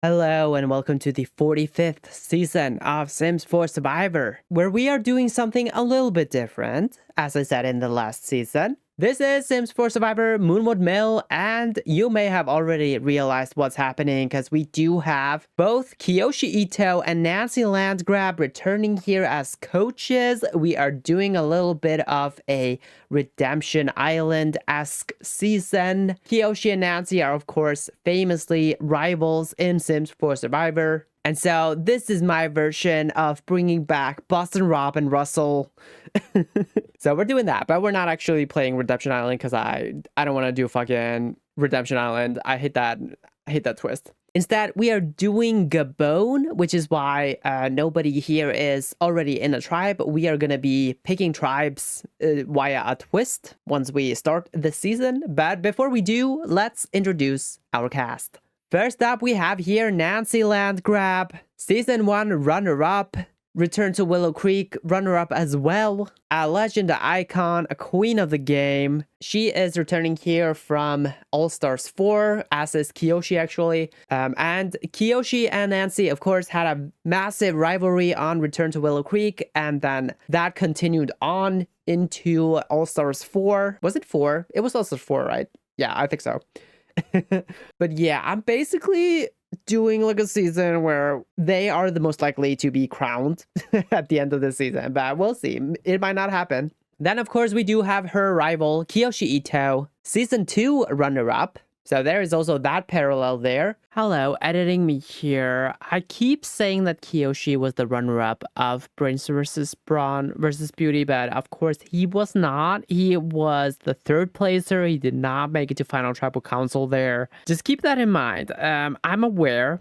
Hello and welcome to the 45th season of Sims 4 Survivor, where we are doing something a little bit different, as I said in the last season. This is Sims 4 Survivor Moonwood Mill, and you may have already realized what's happening because we do have both Kiyoshi Ito and Nancy Landgrab returning here as coaches. We are doing a little bit of a Redemption Island-esque season. Kiyoshi and Nancy are, of course, famously rivals in Sims 4 Survivor. And so this is my version of bringing back Boston Rob and Russell. So we're doing that, but we're not actually playing Redemption Island because I don't want to do fucking Redemption Island. I hate that twist. Instead, we are doing Gabon, which is why nobody here is already in a tribe. We are going to be picking tribes via a twist once we start the season. But before we do, let's introduce our cast. First up, we have here Nancy Landgrab, Season 1 runner-up, Return to Willow Creek runner-up as well, a legend, a icon, a queen of the game. She is returning here from All Stars 4, as is Kiyoshi actually. And Kiyoshi and Nancy, of course, had a massive rivalry on Return to Willow Creek, and then that continued on into All Stars 4. Was it 4? It was All Stars 4, right? Yeah, I think so. But yeah, I'm basically doing like a season where they are the most likely to be crowned at the end of the season, but we'll see. It might not happen. Then, of course, we do have her rival, Kiyoshi Ito, Season 2 runner-up. So there is also that parallel there. Hello, editing me here. I keep saying that Kiyoshi was the runner-up of Brains versus Brawn versus Beauty, but of course he was not. He was the third placer. He did not make it to Final Tribal Council there. Just keep that in mind. I'm aware.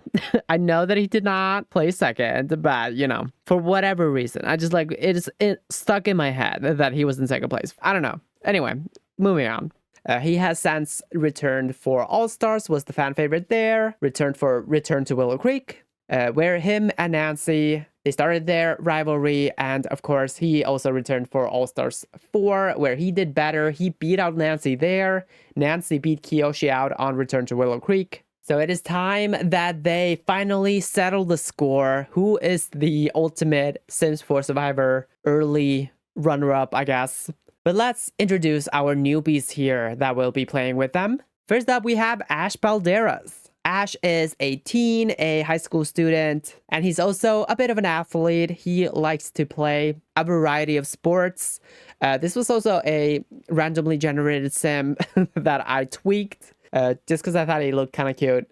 I know that he did not play second, but you know, for whatever reason, I just like it stuck in my head that he was in second place. I don't know. Anyway, moving on. He has since returned for All Stars, was the fan favorite there. Returned for Return to Willow Creek, where him and Nancy, they started their rivalry. And of course, he also returned for All Stars 4, where he did better. He beat out Nancy there. Nancy beat Kiyoshi out on Return to Willow Creek. So it is time that they finally settle the score. Who is the ultimate Sims 4 Survivor early runner-up, I guess. But let's introduce our newbies here that will be playing with them. First up, we have Ash Balderas. Ash is a teen, a high school student, and he's also a bit of an athlete. He likes to play a variety of sports. This was also a randomly generated sim that I tweaked just because I thought he looked kind of cute.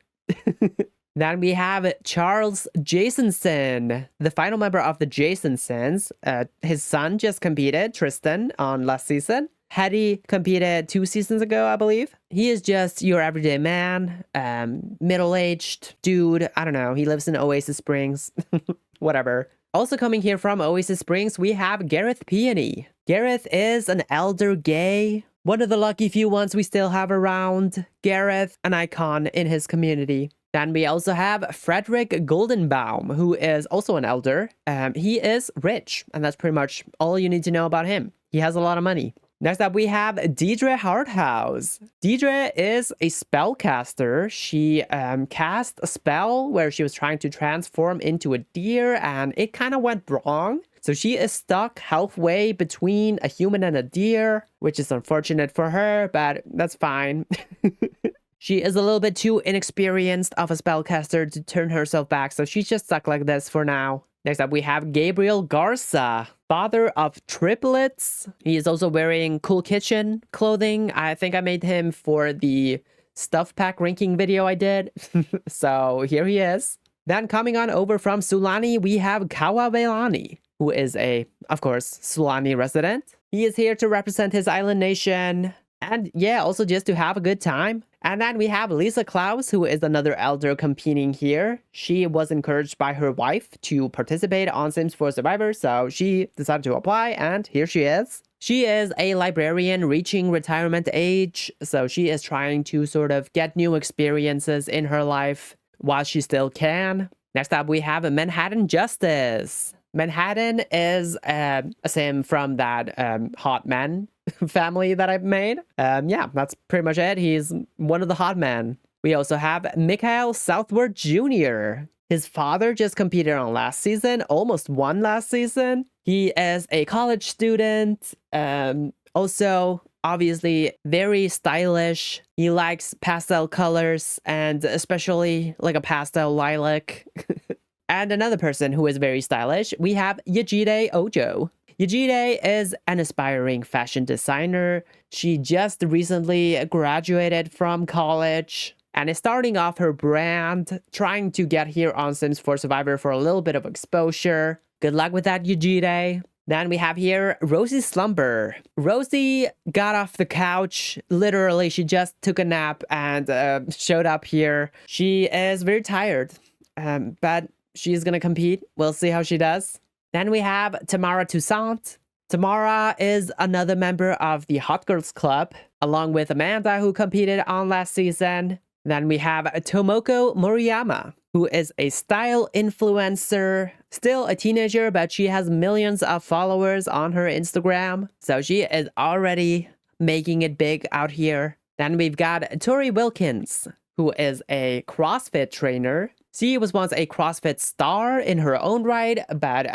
Then we have Charles Jasonson, the final member of the Jasonsons. His son just competed, Tristan, on last season. Hetty competed 2 seasons ago, I believe. He is just your everyday man, middle-aged dude. I don't know. He lives in Oasis Springs. Whatever. Also coming here from Oasis Springs, we have Gareth Peony. Gareth is an elder gay. One of the lucky few ones we still have around. Gareth, an icon in his community. Then we also have Frederick Goldenbaum, who is also an elder. He is rich, and that's pretty much all you need to know about him. He has a lot of money. Next up, we have Deidre Harthouse. Deidre is a spellcaster. She cast a spell where she was trying to transform into a deer, and it kind of went wrong. So she is stuck halfway between a human and a deer, which is unfortunate for her, but that's fine. She is a little bit too inexperienced of a spellcaster to turn herself back, so she's just stuck like this for now. Next up, we have Gabriel Garza, father of triplets. He is also wearing Cool Kitchen clothing. I think I made him for the stuff pack ranking video I did. So here he is. Then coming on over from Sulani, we have Kawavelani, who is of course, Sulani resident. He is here to represent his island nation. And yeah, also just to have a good time. And then we have Lisa Klaus, who is another elder competing here. She was encouraged by her wife to participate on Sims 4 Survivor, so she decided to apply, and here she is. She is a librarian reaching retirement age, so she is trying to sort of get new experiences in her life while she still can. Next up, we have Manhattan Justice. Manhattan is a sim from that hot men family that I've made. Yeah, that's pretty much it. He's one of the hot men. We also have Mikhail Southward Jr. His father just competed on last season, almost won last season. He is a college student, also obviously very stylish. He likes pastel colors and especially like a pastel lilac. And another person who is very stylish, we have Yejide Ojo. Yejide is an aspiring fashion designer. She just recently graduated from college and is starting off her brand, trying to get here on Sims 4 Survivor for a little bit of exposure. Good luck with that, Yejide. Then we have here Rosie Slumber. Rosie got off the couch. Literally, she just took a nap and showed up here. She is very tired, but she's gonna compete. We'll see how she does. Then we have Tamara Toussaint. Tamara is another member of the Hot Girls Club, along with Amanda, who competed on last season. Then we have Tomoko Moriyama, who is a style influencer, still a teenager, but she has millions of followers on her Instagram. So she is already making it big out here. Then we've got Tori Wilkins, who is a CrossFit trainer. She was once a CrossFit star in her own right, but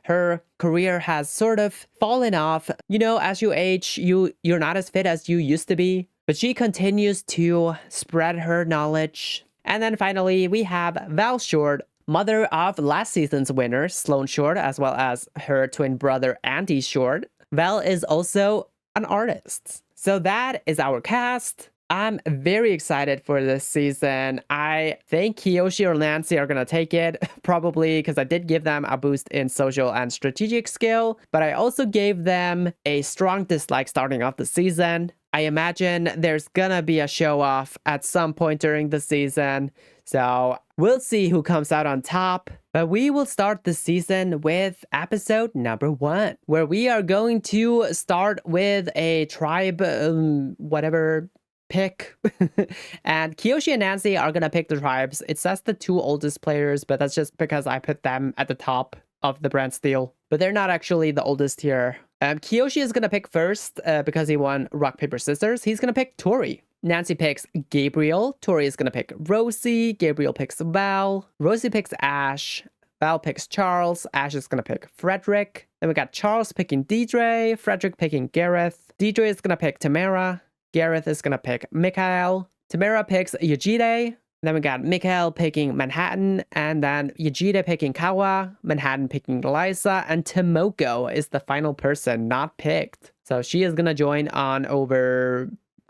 her career has sort of fallen off. You know, as you age, you're not as fit as you used to be. But she continues to spread her knowledge. And then finally, we have Val Short, mother of last season's winner, Sloan Short, as well as her twin brother, Andy Short. Val is also an artist. So that is our cast. I'm very excited for this season. I think Kiyoshi or Nancy are gonna take it, probably because I did give them a boost in social and strategic skill, but I also gave them a strong dislike starting off the season. I imagine there's gonna be a show off at some point during the season, so we'll see who comes out on top. But we will start the season with episode number 1, where we are going to start with a tribe, whatever, pick. And Kiyoshi and Nancy are gonna pick the tribes. It says the 2 oldest players, but that's just because I put them at the top of the brand steel. But they're not actually the oldest here. Kiyoshi is gonna pick first because he won rock, paper, scissors. He's gonna pick Tori. Nancy picks Gabriel. Tori is gonna pick Rosie. Gabriel picks Val. Rosie picks Ash. Val picks Charles. Ash is gonna pick Frederick. Then we got Charles picking Deidre. Frederick picking Gareth. Deidre is gonna pick Tamara. Gareth is gonna pick Mikhail. Tamara picks Yejide. Then we got Mikhail picking Manhattan, and then Yejide picking Kawa, Manhattan picking Eliza, and Tomoko is the final person not picked. So she is gonna join on over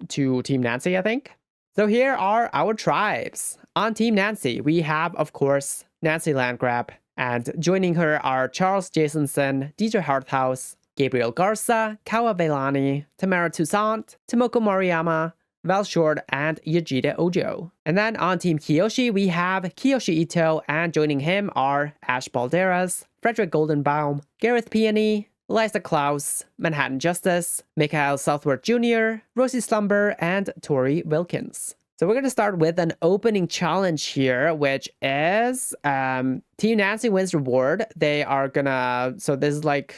to Team Nancy, I think. So here are our tribes. On Team Nancy, we have, of course, Nancy Landgrab, and joining her are Charles Jasonson, DJ Harthouse, Gabriel Garza, Kawa Velani, Tamara Toussaint, Tomoko Moriyama, Val Short, and Yejide Ojo. And then on Team Kiyoshi, we have Kiyoshi Ito, and joining him are Ash Balderas, Frederick Goldenbaum, Gareth Peony, Eliza Klaus, Manhattan Justice, Mikhail Southward Jr., Rosie Slumber, and Tori Wilkins. So we're going to start with an opening challenge here, which is Team Nancy wins reward. They are gonna, so this is like,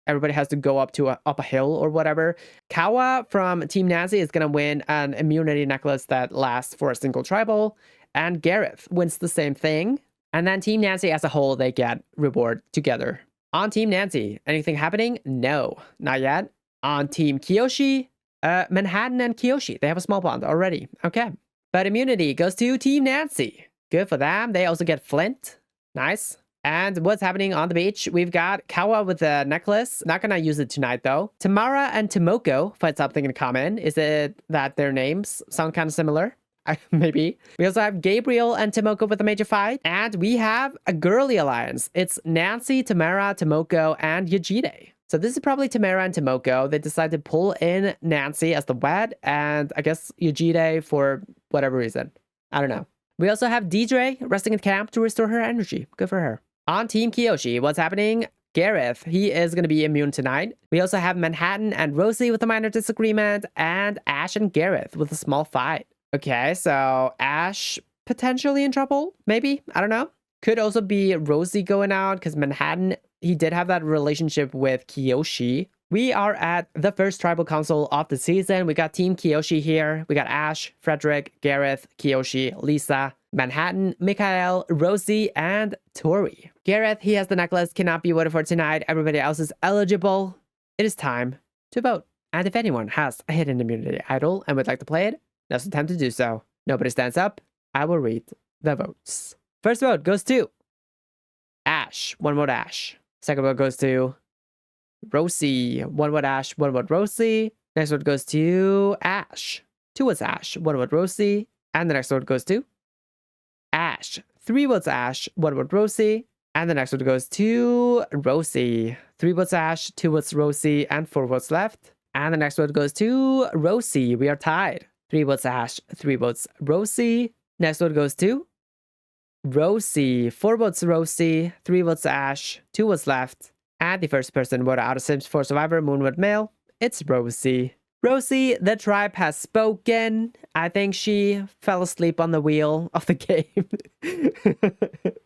everybody has to go up a hill or whatever. Kawa from Team Nancy is gonna win an immunity necklace that lasts for a single tribal, and Gareth wins the same thing. And then Team Nancy as a whole, they get reward together. On Team Nancy, anything happening? No, not yet. On Team Kiyoshi, Manhattan and Kiyoshi, they have a small bond already. Okay. But immunity goes to Team Nancy. Good for them. They also get Flint. Nice. And what's happening on the beach? We've got Kawa with a necklace. Not gonna use it tonight though. Tamara and Tomoko find something in common. Is it that their names sound kind of similar? Maybe. We also have Gabriel and Tomoko with a major fight. And we have a girly alliance. It's Nancy, Tamara, Tomoko, and Yejide. So this is probably Tamara and Tomoko. They decided to pull in Nancy as the wed, and I guess Yejide for whatever reason. I don't know. We also have Deidre resting in camp to restore her energy. Good for her. On Team Kiyoshi, what's happening? Gareth, he is going to be immune tonight. We also have Manhattan and Rosie with a minor disagreement, and Ash and Gareth with a small fight. Okay, so Ash potentially in trouble? Maybe? I don't know. Could also be Rosie going out, because Manhattan, he did have that relationship with Kiyoshi. We are at the first tribal council of the season. We got Team Kiyoshi here. We got Ash, Frederick, Gareth, Kiyoshi, Lisa, Manhattan, Mikhail, Rosie, and Tori. Gareth, he has the necklace, cannot be voted for tonight. Everybody else is eligible. It is time to vote. And if anyone has a hidden immunity idol and would like to play it, now's the time to do so. Nobody stands up. I will read the votes. First vote goes to Ash. 1 vote Ash. Second vote goes to Rosie. 1 vote Ash. 1 vote Rosie. Next vote goes to Ash. 2 votes Ash. 1 vote Rosie. And the next vote goes to Ash. 3 votes Ash. 1 vote Rosie. And the next vote goes to Rosie. 3 votes Ash. 2 votes Rosie. And 4 votes left. And the next vote goes to Rosie. We are tied. 3 votes Ash. 3 votes Rosie. Next vote goes to Rosie. 4 votes Rosie. 3 votes Ash. 2 votes left. And the first person voted out of Sims 4 Survivor Moonwood Male, it's Rosie. Rosie, the tribe has spoken. I think she fell asleep on the wheel of the game.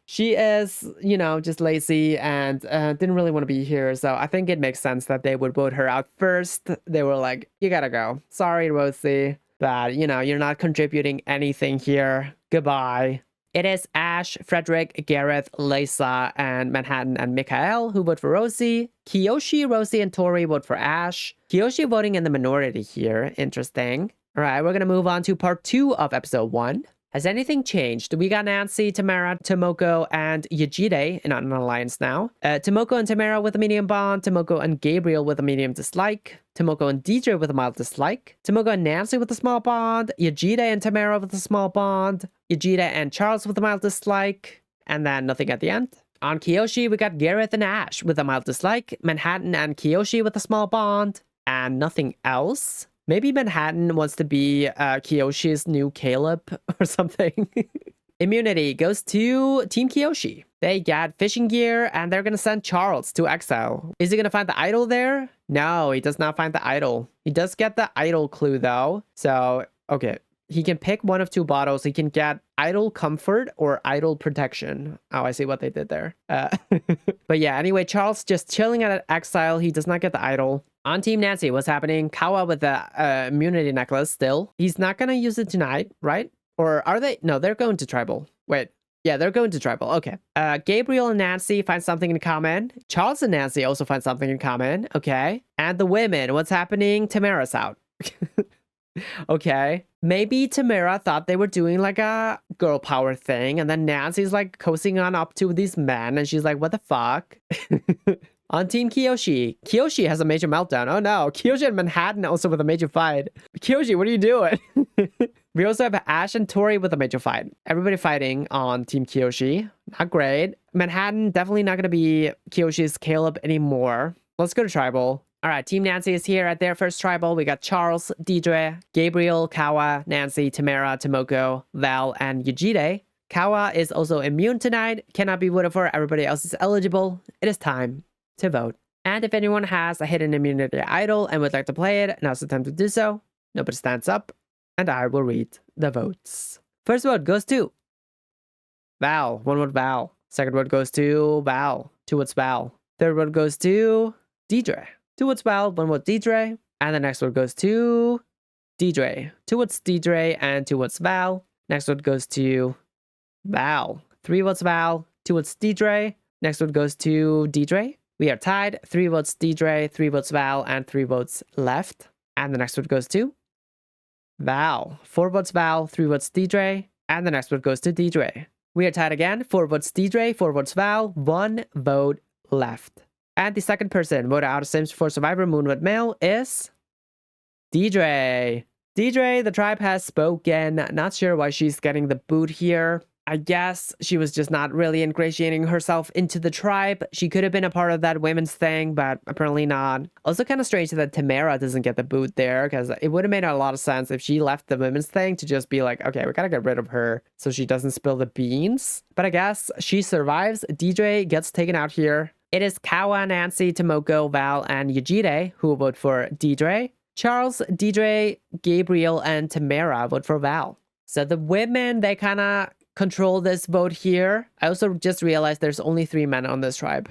She is, you know, just lazy and didn't really want to be here. So I think it makes sense that they would vote her out first. They were like, you gotta go. Sorry, Rosie, but, you know, you're not contributing anything here. Goodbye. It is Ash, Frederick, Gareth, Lisa, and Manhattan and Mikhail who vote for Rosie. Kiyoshi, Rosie, and Tori vote for Ash. Kiyoshi voting in the minority here. Interesting. All right, we're going to move on to part 2 of episode 1. Has anything changed? We got Nancy, Tamara, Tomoko, and Yajide in an alliance now. Tomoko and Tamara with a medium bond. Tomoko and Gabriel with a medium dislike. Tomoko and DJ with a mild dislike. Tomoko and Nancy with a small bond. Yajide and Tamara with a small bond. Yajide and Charles with a mild dislike. And then nothing at the end. On Kiyoshi, we got Gareth and Ash with a mild dislike. Manhattan and Kiyoshi with a small bond. And nothing else. Maybe Manhattan wants to be Kiyoshi's new Caleb or something. Immunity goes to Team Kiyoshi. They got fishing gear and they're going to send Charles to exile. Is he going to find the idol there? No, he does not find the idol. He does get the idol clue though. So, okay. He can pick one of 2 bottles. He can get idol comfort or idol protection. Oh, I see what they did there. But yeah, anyway, Charles just chilling at exile. He does not get the idol. On Team Nancy, what's happening? Kawa with the immunity necklace still. He's not going to use it tonight, right? Or are they? No, they're going to tribal. Wait. Yeah, they're going to tribal. Okay. Gabriel and Nancy find something in common. Charles and Nancy also find something in common. Okay. And the women, what's happening? Tamara's out. Okay. Maybe Tamara thought they were doing like a girl power thing. And then Nancy's like coasting on up to these men. And she's like, what the fuck? On Team Kiyoshi, Kiyoshi has a major meltdown. Oh no, Kiyoshi and Manhattan also with a major fight. Kiyoshi, what are you doing? We also have Ash and Tori with a major fight. Everybody fighting on Team Kiyoshi. Not great. Manhattan definitely not going to be Kiyoshi's Caleb anymore. Let's go to tribal. All right, Team Nancy is here at their first tribal. We got Charles, Deidre, Gabriel, Kawa, Nancy, Tamara, Tomoko, Val, and Yajide. Kawa is also immune tonight. Cannot be voted for. Everybody else is eligible. It is time to vote. And if anyone has a hidden immunity idol and would like to play it, now's the time to do so. Nobody stands up, and I will read the votes. First vote goes to Val. 1 vote Val. Second vote goes to Val. 2 votes Val. Third vote goes to Deidre. 2 votes Val. 1 vote Deidre. And the next vote goes to Deidre. 2 votes Deidre and 2 votes Val. Next vote goes to Val. 3 votes Val. 2 votes Deidre. Next vote goes to Deidre. We are tied. 3 votes Deidre, 3 votes Val, and 3 votes left. And the next vote goes to Val. 4 votes Val, 3 votes Deidre, and the next vote goes to Deidre. We are tied again. 4 votes Deidre, 4 votes Val, 1 vote left. And the second person voted out of Sims 4 Survivor Moonwood Male is Deidre. Deidre, the tribe has spoken. Not sure why she's getting the boot here. I guess she was just not really ingratiating herself into the tribe. She could have been a part of that women's thing, but apparently not. Also kind of strange that Tamara doesn't get the boot there, because it would have made a lot of sense if she left the women's thing to just be like, okay, we gotta get rid of her so she doesn't spill the beans. But I guess she survives. DJ gets taken out here. It is Kawa, Nancy, Tomoko, Val, and Yajide who will vote for Deidre. Charles, Deidre, Gabriel, and Tamara vote for Val. So the women, they kind of control this vote here. I also just realized there's only 3 men on this tribe.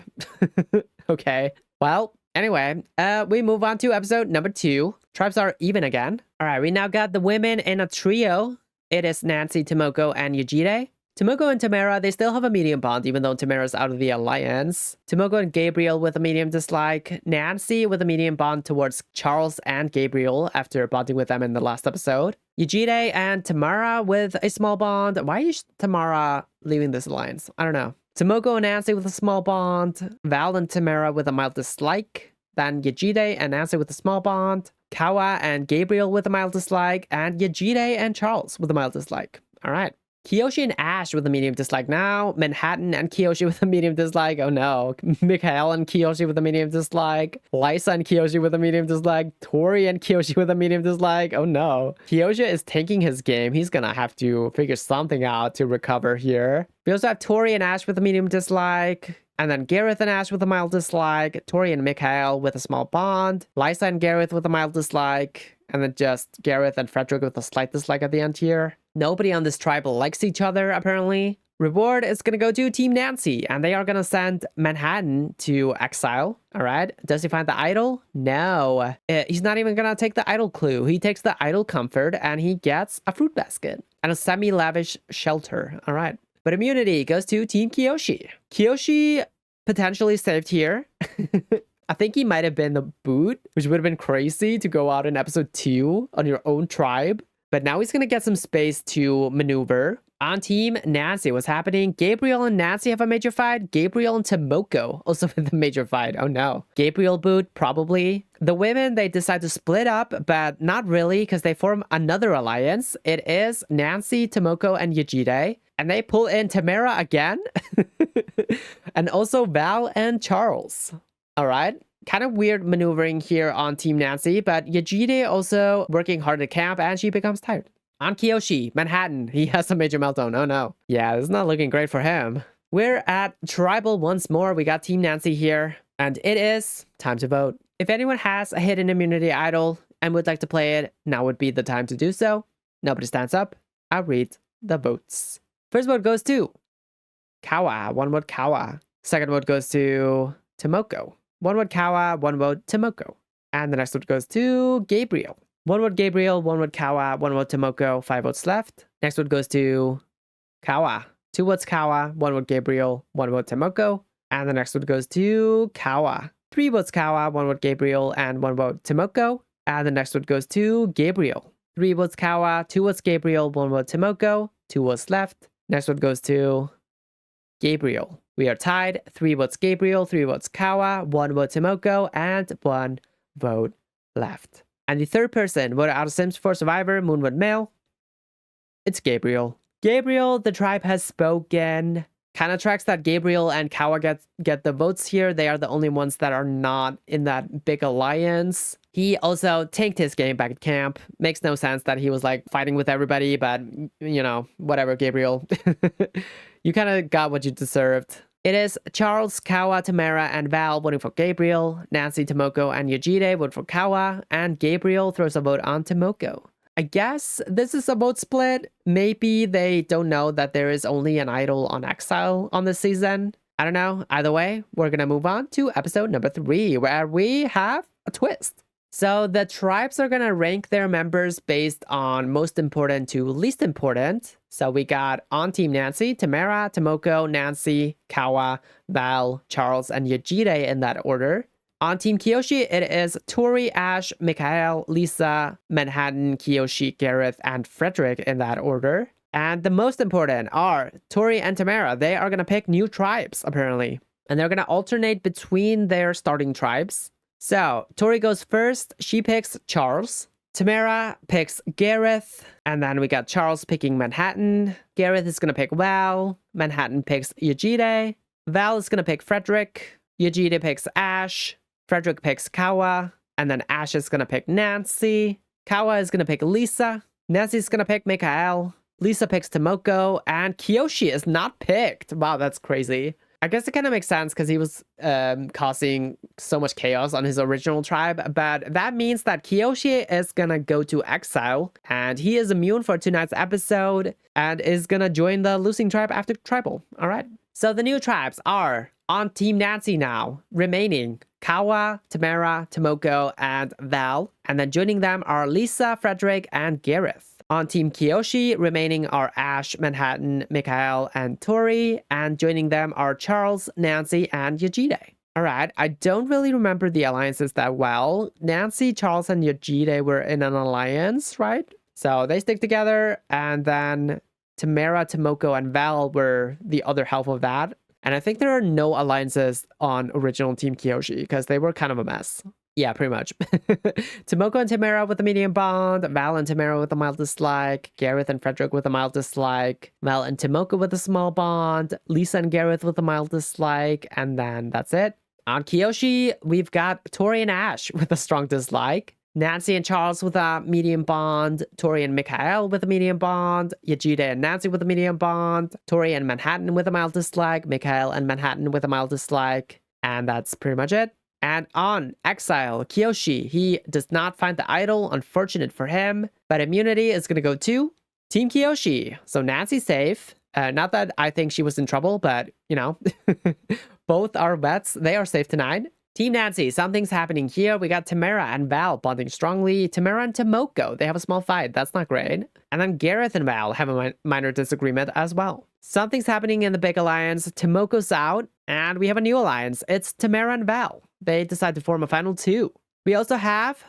Okay. Well, Anyway, we move on to episode number 2. Tribes are even again. All right, we now got the women in a trio. It is Nancy, Tomoko, and Yujire. Tomoko and Tamara, they still have a medium bond, even though Tamara's out of the alliance. Tomoko and Gabriel with a medium dislike. Nancy with a medium bond towards Charles and Gabriel after bonding with them in the last episode. Yujire and Tamara with a small bond. Why is Tamara leaving this alliance? I don't know. Tomoko and Nancy with a small bond. Val and Tamara with a mild dislike. Then Yujire and Nancy with a small bond. Kawa and Gabriel with a mild dislike. And Yujire and Charles with a mild dislike. All right. Kiyoshi and Ash with a medium dislike now. Manhattan and Kiyoshi with a medium dislike. Oh no. Mikhail and Kiyoshi with a medium dislike. Lisa and Kiyoshi with a medium dislike. Tori and Kiyoshi with a medium dislike. Oh no. Kiyoshi is tanking his game. He's gonna have to figure something out to recover here. We also have Tori and Ash with a medium dislike. And then Gareth and Ash with a mild dislike. Tori and Mikhail with a small bond. Lisa and Gareth with a mild dislike. And then just Gareth and Frederick with a slight dislike at the end here. Nobody on this tribe likes each other, apparently. Reward is going to go to Team Nancy, and they are going to send Manhattan to exile. All right. Does he find the idol? No. He's not even going to take the idol clue. He takes the idol comfort, and he gets a fruit basket and a semi-lavish shelter. All right. But immunity goes to Team Kiyoshi. Kiyoshi potentially saved here. I think he might have been the boot, which would have been crazy to go out in episode 2 on your own tribe. But now he's going to get some space to maneuver. On Team Nancy, what's happening? Gabriel and Nancy have a major fight. Gabriel and Tomoko also with a major fight. Oh no. Gabriel boot, probably. The women, they decide to split up, but not really because they form another alliance. It is Nancy, Tomoko, and Yujire. And they pull in Tamara again. And also Val and Charles. All right. Kind of weird maneuvering here on Team Nancy, but Yujire also working hard at camp and she becomes tired. On Kiyoshi, Manhattan, he has a major meltdown. Oh no. Yeah, this is not looking great for him. We're at Tribal once more. We got Team Nancy here, and it is time to vote. If anyone has a hidden immunity idol and would like to play it, now would be the time to do so. Nobody stands up. I'll read the votes. First vote goes to Kawa. 1 vote Kawa. Second vote goes to Tomoko. 1 vote Kawa, 1 vote Tomoko. And the next vote goes to Gabriel. 1 vote Gabriel, 1 vote Kawa, 1 vote Tomoko, 5 votes left. Next vote goes to Kawa. 2 votes Kawa, 1 vote Gabriel, 1 vote Tomoko. And the next vote goes to Kawa. 3 votes Kawa, 1 vote Gabriel, and 1 vote Tomoko. And the next vote goes to Gabriel. 3 votes Kawa, 2 votes Gabriel, 1 vote Tomoko, 2 votes left. Next vote goes to Gabriel. We are tied. 3 votes Gabriel, 3 votes Kawa, 1 vote Tomoko, and 1 vote left. And the third person voted out of Sims 4 Survivor, Moonwood Male. It's Gabriel. Gabriel, the tribe has spoken. Kind of tracks that Gabriel and Kawa get the votes here. They are the only ones that are not in that big alliance. He also tanked his game back at camp. Makes no sense that he was like fighting with everybody, but you know, whatever, Gabriel. You kind of got what you deserved. It is Charles, Kawa, Tamara, and Val voting for Gabriel. Nancy, Tomoko, and Yujire vote for Kawa. And Gabriel throws a vote on Tomoko. I guess this is a vote split. Maybe they don't know that there is only an idol on exile on this season. I don't know. Either way, we're going to move on to episode number 3, where we have a twist. So the tribes are going to rank their members based on most important to least important. So we got on Team Nancy, Tamara, Tomoko, Nancy, Kawa, Val, Charles, and Yujire in that order. On Team Kiyoshi, it is Tori, Ash, Mikhail, Lisa, Manhattan, Kiyoshi, Gareth, and Frederick in that order. And the most important are Tori and Tamara. They are going to pick new tribes, apparently. And they're going to alternate between their starting tribes. So, Tori goes first. She picks Charles. Tamara picks Gareth. And then we got Charles picking Manhattan. Gareth is going to pick Val. Manhattan picks Yujire. Val is going to pick Frederick. Yujire picks Ash. Frederick picks Kawa. And then Ash is going to pick Nancy. Kawa is going to pick Lisa. Nancy's going to pick Mikhail. Lisa picks Tomoko. And Kiyoshi is not picked. Wow, that's crazy. I guess it kind of makes sense because he was causing so much chaos on his original tribe. But that means that Kiyoshi is going to go to exile. And he is immune for tonight's episode. And is going to join the losing tribe after Tribal. All right. So the new tribes are on Team Nancy now. Remaining Kawa, Tamara, Tomoko, and Val. And then joining them are Lisa, Frederick, and Gareth. On Team Kiyoshi, remaining are Ash, Manhattan, Mikhail, and Tori. And joining them are Charles, Nancy, and Yajide. Alright, I don't really remember the alliances that well. Nancy, Charles, and Yajide were in an alliance, right? So they stick together, and then Tamara, Tomoko, and Val were the other half of that. And I think there are no alliances on original Team Kiyoshi because they were kind of a mess. Yeah, pretty much. Tomoko and Tamara with a medium bond, Val and Tamara with a mild dislike, Gareth and Frederick with a mild dislike, Val and Tomoko with a small bond, Lisa and Gareth with a mild dislike, and then that's it. On Kiyoshi, we've got Tori and Ash with a strong dislike, Nancy and Charles with a medium bond, Tori and Mikhail with a medium bond, Yajide and Nancy with a medium bond, Tori and Manhattan with a mild dislike, Mikhail and Manhattan with a mild dislike, and that's pretty much it. And on Exile, Kiyoshi, he does not find the idol, unfortunate for him, but immunity is going to go to Team Kiyoshi. So Nancy's safe. Not that I think she was in trouble, but, you know, both our vets, they are safe tonight. Team Nancy, something's happening here. We got Tamara and Val bonding strongly. Tamara and Tomoko, they have a small fight. That's not great. And then Gareth and Val have a minor disagreement as well. Something's happening in the big alliance. Tomoko's out, and we have a new alliance. It's Tamara and Val. They decide to form a final two. We also have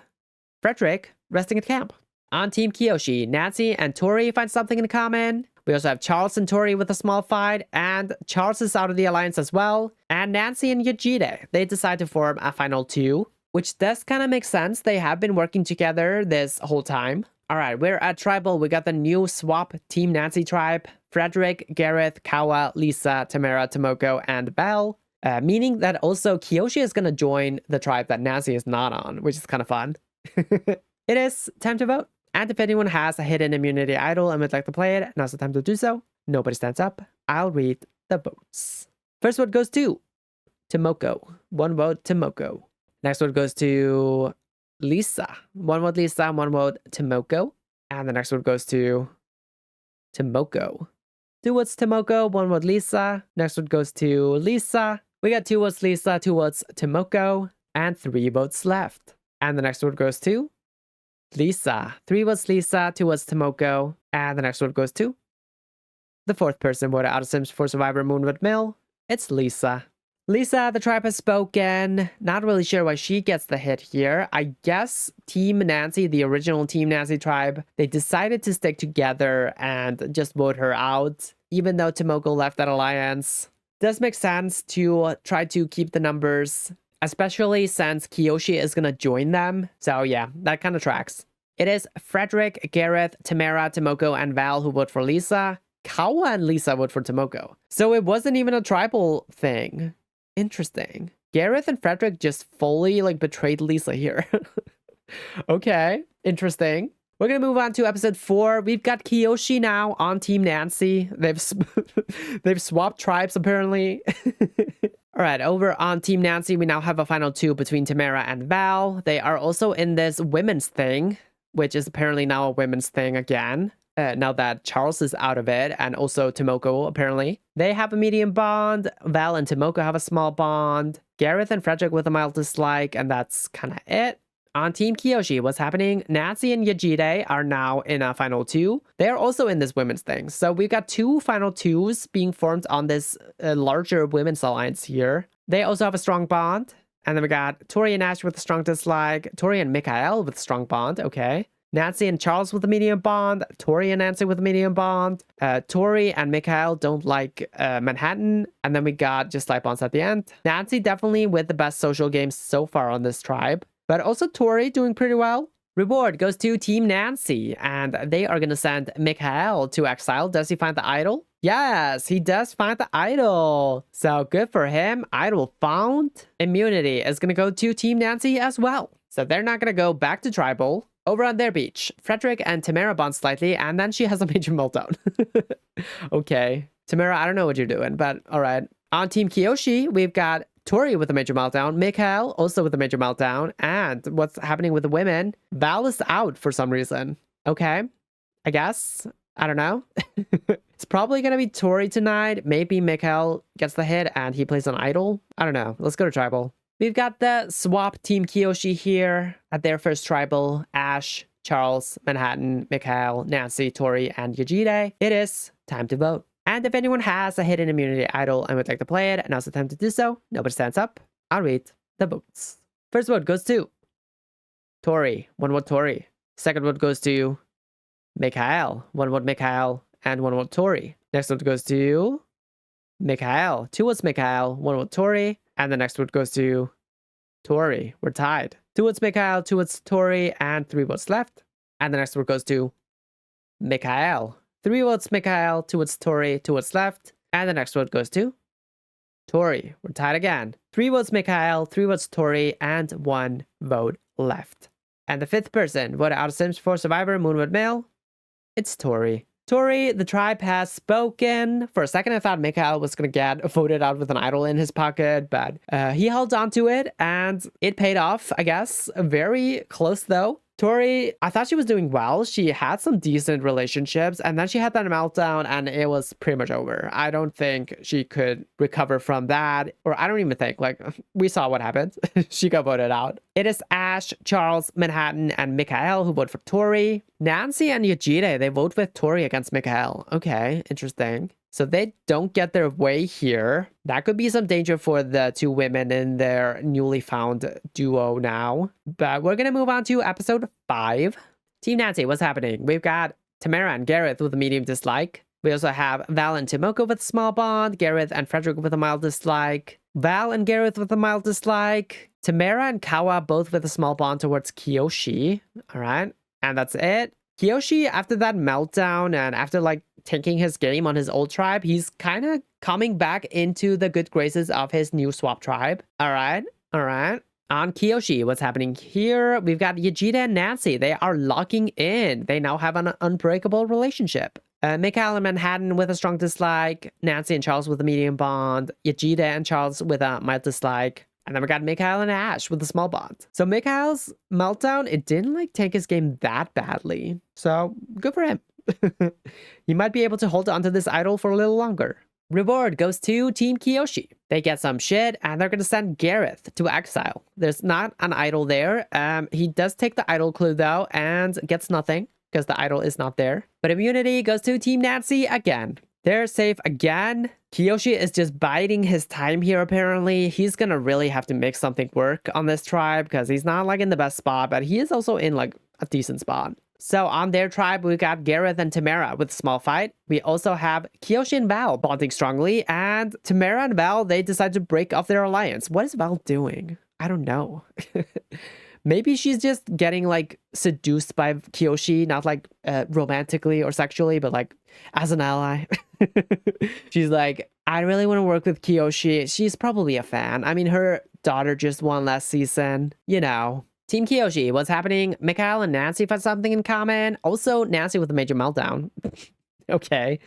Frederick resting at camp. On Team Kiyoshi, Nancy and Tori find something in common. We also have Charles and Tori with a small fight, and Charles is out of the alliance as well. And Nancy and Yajide, they decide to form a final two, which does kind of make sense. They have been working together this whole time. All right, we're at Tribal. We got the new swap Team Nancy tribe. Frederick, Gareth, Kawa, Lisa, Tamara, Tomoko, and Belle. Meaning that also Kiyoshi is going to join the tribe that Nancy is not on, which is kind of fun. It is time to vote. And if anyone has a hidden immunity idol and would like to play it, now's the time to do so. Nobody stands up. I'll read the votes. First vote goes to Tomoko. 1 vote Tomoko. Next vote goes to Lisa. 1 vote Lisa, 1 vote Tomoko. And the next vote goes to Tomoko. 2 votes Tomoko, 1 vote Lisa. Next vote goes to Lisa. We got 2 votes Lisa, 2 votes Tomoko, and 3 votes left. And the next vote goes to Lisa. 3 votes Lisa, 2 votes Tomoko, and the next vote goes to the 4th person voted out of Sims 4 Survivor Moonwood Mill. It's Lisa. Lisa, the tribe has spoken. Not really sure why she gets the hit here. I guess Team Nancy, the original Team Nancy tribe, they decided to stick together and just vote her out, even though Tomoko left that alliance. Does make sense to try to keep the numbers, especially since Kiyoshi is going to join them. So yeah, that kind of tracks. It is Frederick, Gareth, Tamara, Tomoko, and Val who vote for Lisa. Kawa and Lisa vote for Tomoko. So it wasn't even a tribal thing. Interesting. Gareth and Frederick just fully betrayed Lisa here. Okay, interesting. We're gonna move on to episode 4. We've got Kiyoshi now on Team Nancy. They've swapped tribes apparently. All right, over on Team Nancy, we now have a final 2 between Tamara and Val. They are also in this women's thing, which is apparently now a women's thing again. Now that Charles is out of it, and also Tomoko, apparently. They have a medium bond. Val and Tomoko have a small bond. Gareth and Frederick with a mild dislike, and that's kind of it. On Team Kiyoshi, what's happening? Nancy and Yajide are now in a final 2. They are also in this women's thing. So we've got 2 final 2s being formed on this larger women's alliance here. They also have a strong bond. And then we got Tori and Ash with a strong dislike. Tori and Mikhail with a strong bond. Okay. Nancy and Charles with a medium bond. Tori and Nancy with a medium bond. Tori and Mikhail don't like Manhattan. And then we got just light bonds at the end. Nancy definitely with the best social games so far on this tribe. But also Tori doing pretty well. Reward goes to Team Nancy. And they are going to send Mikhail to exile. Does he find the idol? Yes, he does find the idol. So good for him. Idol found. Immunity is going to go to Team Nancy as well. So they're not going to go back to tribal. Over on their beach, Frederick and Tamara bond slightly, and then she has a major meltdown. Okay. Tamara, I don't know what you're doing, but all right. On Team Kiyoshi, we've got Tori with a major meltdown, Mikhail also with a major meltdown, and what's happening with the women? Val is out for some reason. Okay. I guess. I don't know. It's probably going to be Tori tonight. Maybe Mikhail gets the hit and he plays an idol. I don't know. Let's go to tribal. We've got the swap Team Kiyoshi here at their first tribal. Ash, Charles, Manhattan, Mikhail, Nancy, Tori, and Yajide. It is time to vote. And if anyone has a hidden immunity idol and would like to play it, now's the time to do so. Nobody stands up. I'll read the votes. First vote goes to Tori. One vote Tori. Second vote goes to Mikhail. One vote Mikhail and one vote Tori. Next vote goes to Mikhail. Two votes Mikhail, one vote Tori. And the next vote goes to Tori. We're tied. Two votes Mikhail, two votes Tori, and 3 votes left. And the next vote goes to Mikhail. 3 votes Mikhail, 2 votes Tori, 2 votes left. And the next vote goes to Tori. We're tied again. 3 votes Mikhail, 3 votes Tori, and 1 vote left. And the 5th person voted out of Sims 4 Survivor, Moonwood Male. It's Tori. Tori, the tribe has spoken. For a second, I thought Mikhail was going to get voted out with an idol in his pocket, but he held on to it, and it paid off, I guess. Very close, though. Tori, I thought she was doing well. She had some decent relationships, and then she had that meltdown, and it was pretty much over. I don't think she could recover from that, or I don't even think, like, we saw what happened. She got voted out. It is Ash, Charles, Manhattan, and Mikhail who vote for Tori. Nancy and Yajide, they vote with Tori against Mikhail. Okay, interesting. So they don't get their way here. That could be some danger for the 2 women in their newly found duo now. But we're going to move on to episode 5. Team Nancy, what's happening? We've got Tamara and Gareth with a medium dislike. We also have Val and Tomoko with a small bond. Gareth and Frederick with a mild dislike. Val and Gareth with a mild dislike. Tamara and Kawa both with a small bond towards Kiyoshi. All right. And that's it. Kiyoshi, after that meltdown and after like tanking his game on his old tribe, he's kind of coming back into the good graces of his new swap tribe. All right. On Kiyoshi, what's happening here? We've got Yajida and Nancy. They are locking in. They now have an unbreakable relationship. Mikhail and Manhattan with a strong dislike. Nancy and Charles with a medium bond. Yajida and Charles with a mild dislike. And then we got Mikhail and Ash with a small bond. So Mikhail's meltdown, it didn't like tank his game that badly. So good for him. He might be able to hold on to this idol for a little longer. Reward goes to Team Kiyoshi. They get some shit and they're going to send Gareth to exile. There's not an idol there. He does take the idol clue though and gets nothing because the idol is not there. But immunity goes to Team Nancy again. They're safe again. Kiyoshi is just biding his time here, apparently. He's gonna really have to make something work on this tribe because he's not like in the best spot, but he is also in like a decent spot. So on their tribe, we got Gareth and Tamara with a small fight. We also have Kiyoshi and Val bonding strongly, and Tamara and Val, they decide to break off their alliance. What is Val doing? I don't know. Maybe she's just getting like seduced by Kiyoshi, not like romantically or sexually, but like as an ally. She's like, I really want to work with Kiyoshi. She's probably a fan. I mean, her daughter just won last season, you know. Team Kiyoshi, what's happening? Mikhail and Nancy found something in common. Also, Nancy with a major meltdown. Okay.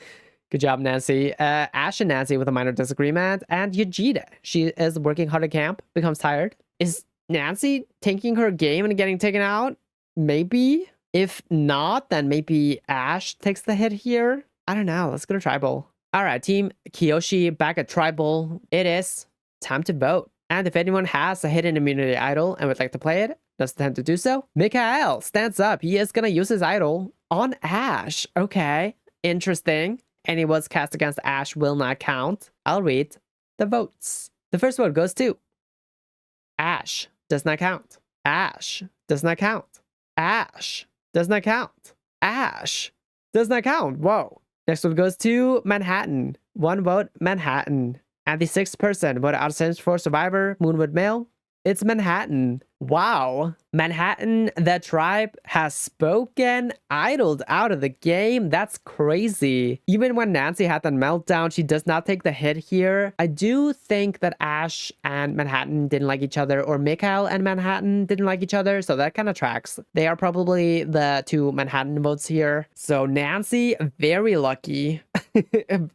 Good job, Nancy. Ash and Nancy with a minor disagreement. And Yajida, she is working hard at camp, becomes tired. Is Nancy taking her game and getting taken out? Maybe. If not, then maybe Ash takes the hit here. I don't know. Let's go to tribal. All right, Team Kiyoshi back at tribal. It is time to vote. And if anyone has a hidden immunity idol and would like to play it, now's the time to do so. Mikhail stands up. He is going to use his idol on Ash. Okay, interesting. Any votes cast against Ash will not count. I'll read the votes. The first vote goes to Ash. Does not count. Ash. Does not count. Ash. Does not count. Ash. Does not count. Whoa. Next one goes to Manhattan. 1 vote, Manhattan. And the 6th person voted out of Sims 4 Survivor, Moonwood Male. It's Manhattan. Wow. Manhattan, the tribe, has spoken, idled out of the game. That's crazy. Even when Nancy had that meltdown, she does not take the hit here. I do think that Ash and Manhattan didn't like each other, or Mikhail and Manhattan didn't like each other, so that kind of tracks. They are probably the 2 Manhattan votes here. So Nancy, very lucky.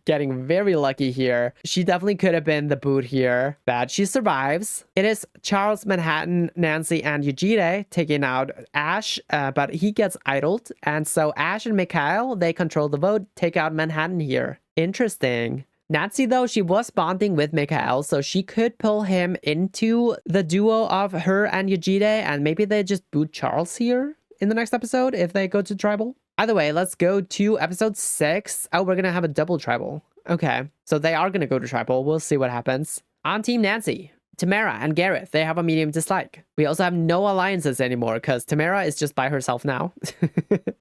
Getting very lucky here. She definitely could have been the boot here, but she survives. It is Charles, Manhattan, Nancy, and Yujide taking out Ash, but he gets idled. And so Ash and Mikhail, they control the vote, take out Manhattan here. Interesting. Nancy, though, she was bonding with Mikhail, so she could pull him into the duo of her and Yejide, and maybe they just boot Charles here in the next episode if they go to tribal. Either way, let's go to episode 6. Oh, we're gonna have a double tribal. Okay, so they are gonna go to tribal. We'll see what happens. On Team Nancy, Tamara and Gareth, they have a medium dislike. We also have no alliances anymore because Tamara is just by herself now.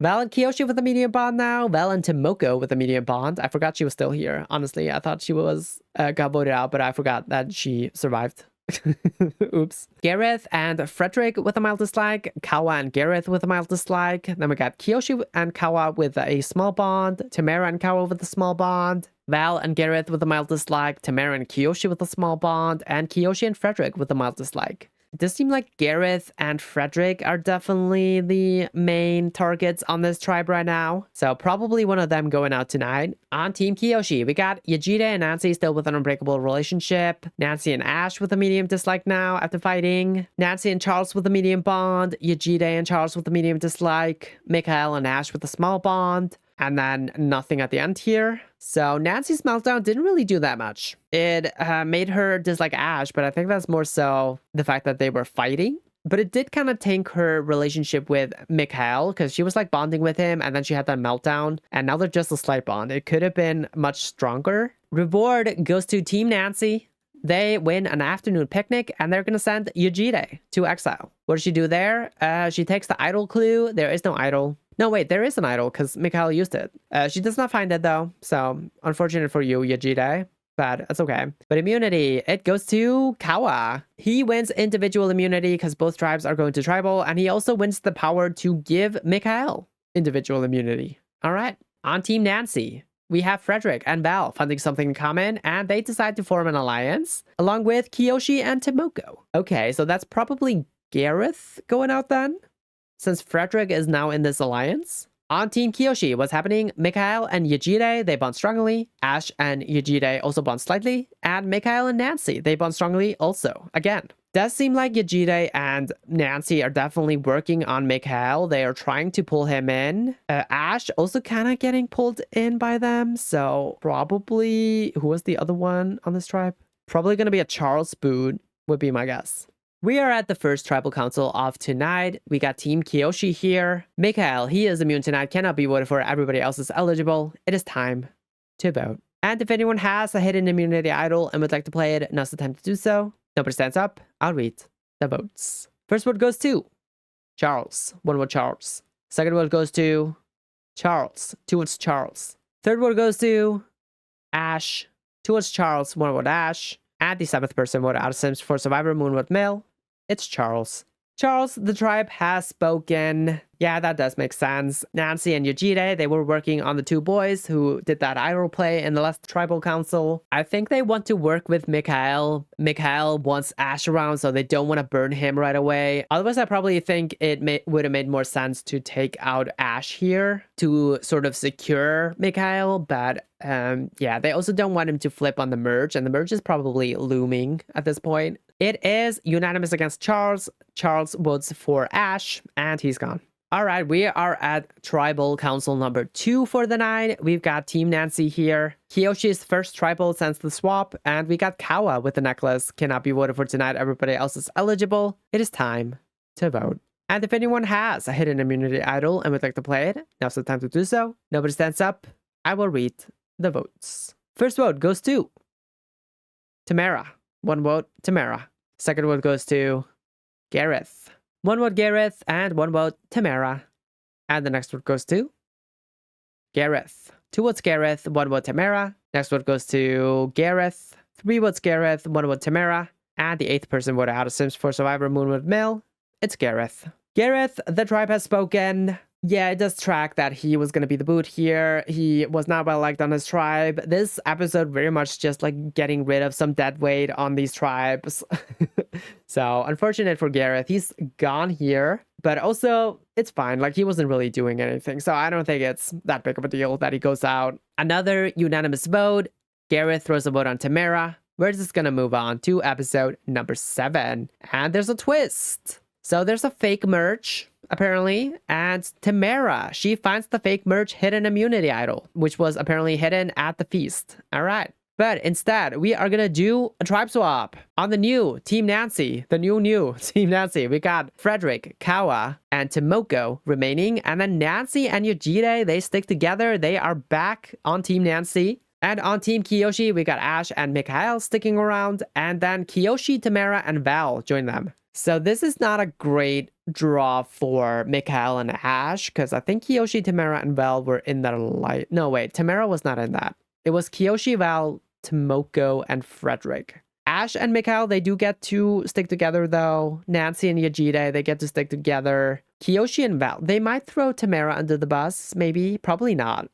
Val and Kiyoshi with a medium bond now. Val and Tomoko with a medium bond. I forgot she was still here. Honestly, I thought she was got voted out, but I forgot that she survived. Oops. Gareth and Frederick with a mild dislike. Kawa and Gareth with a mild dislike. Then we got Kiyoshi and Kawa with a small bond. Tamara and Kawa with a small bond. Val and Gareth with a mild dislike. Tamara and Kiyoshi with a small bond. And Kiyoshi and Frederick with a mild dislike. It does seem like Gareth and Frederick are definitely the main targets on this tribe right now. So probably one of them going out tonight. On Team Kiyoshi, we got Yejide and Nancy still with an unbreakable relationship. Nancy and Ash with a medium dislike now after fighting. Nancy and Charles with a medium bond. Yejide and Charles with a medium dislike. Mikhail and Ash with a small bond. And then nothing at the end here. So Nancy's meltdown didn't really do that much. It made her dislike Ash, but I think that's more so the fact that they were fighting. But it did kind of tank her relationship with Mikhail because she was like bonding with him and then she had that meltdown. And now they're just a slight bond. It could have been much stronger. Reward goes to Team Nancy. They win an afternoon picnic and they're going to send Yejide to exile. What does she do there? She takes the idol clue. There is no idol. No, wait, there is an idol because Mikhail used it. She does not find it though. So unfortunate for you, Yejide. But that's okay. But immunity, it goes to Kawa. He wins individual immunity because both tribes are going to tribal. And he also wins the power to give Mikhail individual immunity. All right. On Team Nancy, we have Frederick and Val finding something in common. And they decide to form an alliance along with Kiyoshi and Tomoko. Okay, so that's probably Gareth going out then, since Frederick is now in this alliance. On Team Kiyoshi, what's happening? Mikhail and Yejide, they bond strongly. Ash and Yejide also bond slightly. And Mikhail and Nancy, they bond strongly also. Again, does seem like Yejide and Nancy are definitely working on Mikhail. They are trying to pull him in. Ash also kind of getting pulled in by them. So probably, who was the other one on this tribe? Probably going to be a Charles boot, would be my guess. We are at the first tribal council of tonight. We got Team Kiyoshi here. Mikhail, he is immune tonight, cannot be voted for. Everybody else is eligible. It is time to vote. And if anyone has a hidden immunity idol and would like to play it, now's the time to do so. Nobody stands up. I'll read the votes. First vote goes to Charles. One vote Charles. Second vote goes to Charles. Two votes Charles. Third vote goes to Ash. Two votes Charles. One vote Ash. And the 7th person voted out of Sims for Survivor Moonwood Male. It's Charles. Charles, the tribe has spoken. Yeah, that does make sense. Nancy and Yejide, they were working on the two boys who did that idol play in the last tribal council. I think they want to work with Mikhail. Mikhail wants Ash around, so they don't want to burn him right away. Otherwise, I probably think it would have made more sense to take out Ash here to sort of secure Mikhail. But yeah, they also don't want him to flip on the merge, and the merge is probably looming at this point. It is unanimous against Charles. Charles votes for Ash, and he's gone. All right, we are at tribal council number 2 for the night. We've got Team Nancy here. Kiyoshi's first tribal sends the swap, and we got Kawa with the necklace. Cannot be voted for tonight. Everybody else is eligible. It is time to vote. And if anyone has a hidden immunity idol and would like to play it, now's the time to do so. Nobody stands up. I will read the votes. First vote goes to Tamara. One vote, Tamara. Second vote goes to Gareth. One vote, Gareth, and one vote, Tamara. And the next vote goes to Gareth. Two votes, Gareth, one vote, Tamara. Next vote goes to Gareth. Three votes, Gareth, one vote, Tamara. And the 8th person voted out of Sims for Survivor Moonwood Male. It's Gareth. Gareth, the tribe has spoken. Yeah, it does track that he was going to be the boot here. He was not well liked on his tribe. This episode very much just like getting rid of some dead weight on these tribes. So unfortunate for Gareth. He's gone here, but also it's fine. Like he wasn't really doing anything. So I don't think it's that big of a deal that he goes out. Another unanimous vote. Gareth throws a vote on Tamara. We're just going to move on to episode number 7. And there's a twist. So there's a fake merch, apparently, and Tamara, she finds the fake merch hidden immunity idol, which was apparently hidden at the feast. All right. But instead, we are gonna do a tribe swap on the new Team Nancy. The new Team Nancy. We got Frederick, Kawa, and Tomoko remaining. And then Nancy and Yojide, they stick together. They are back on Team Nancy. And on Team Kiyoshi, we got Ash and Mikhail sticking around. And then Kiyoshi, Tamara, and Val join them. So this is not a great draw for Mikhail and Ash, because I think Kiyoshi, Tamara, and Val were in that light. No, wait, Tamara was not in that. It was Kiyoshi, Val, Tomoko, and Frederick. Ash and Mikhail, they do get to stick together though. Nancy and Yajide, they get to stick together. Kiyoshi and Val, they might throw Tamara under the bus, maybe, probably not.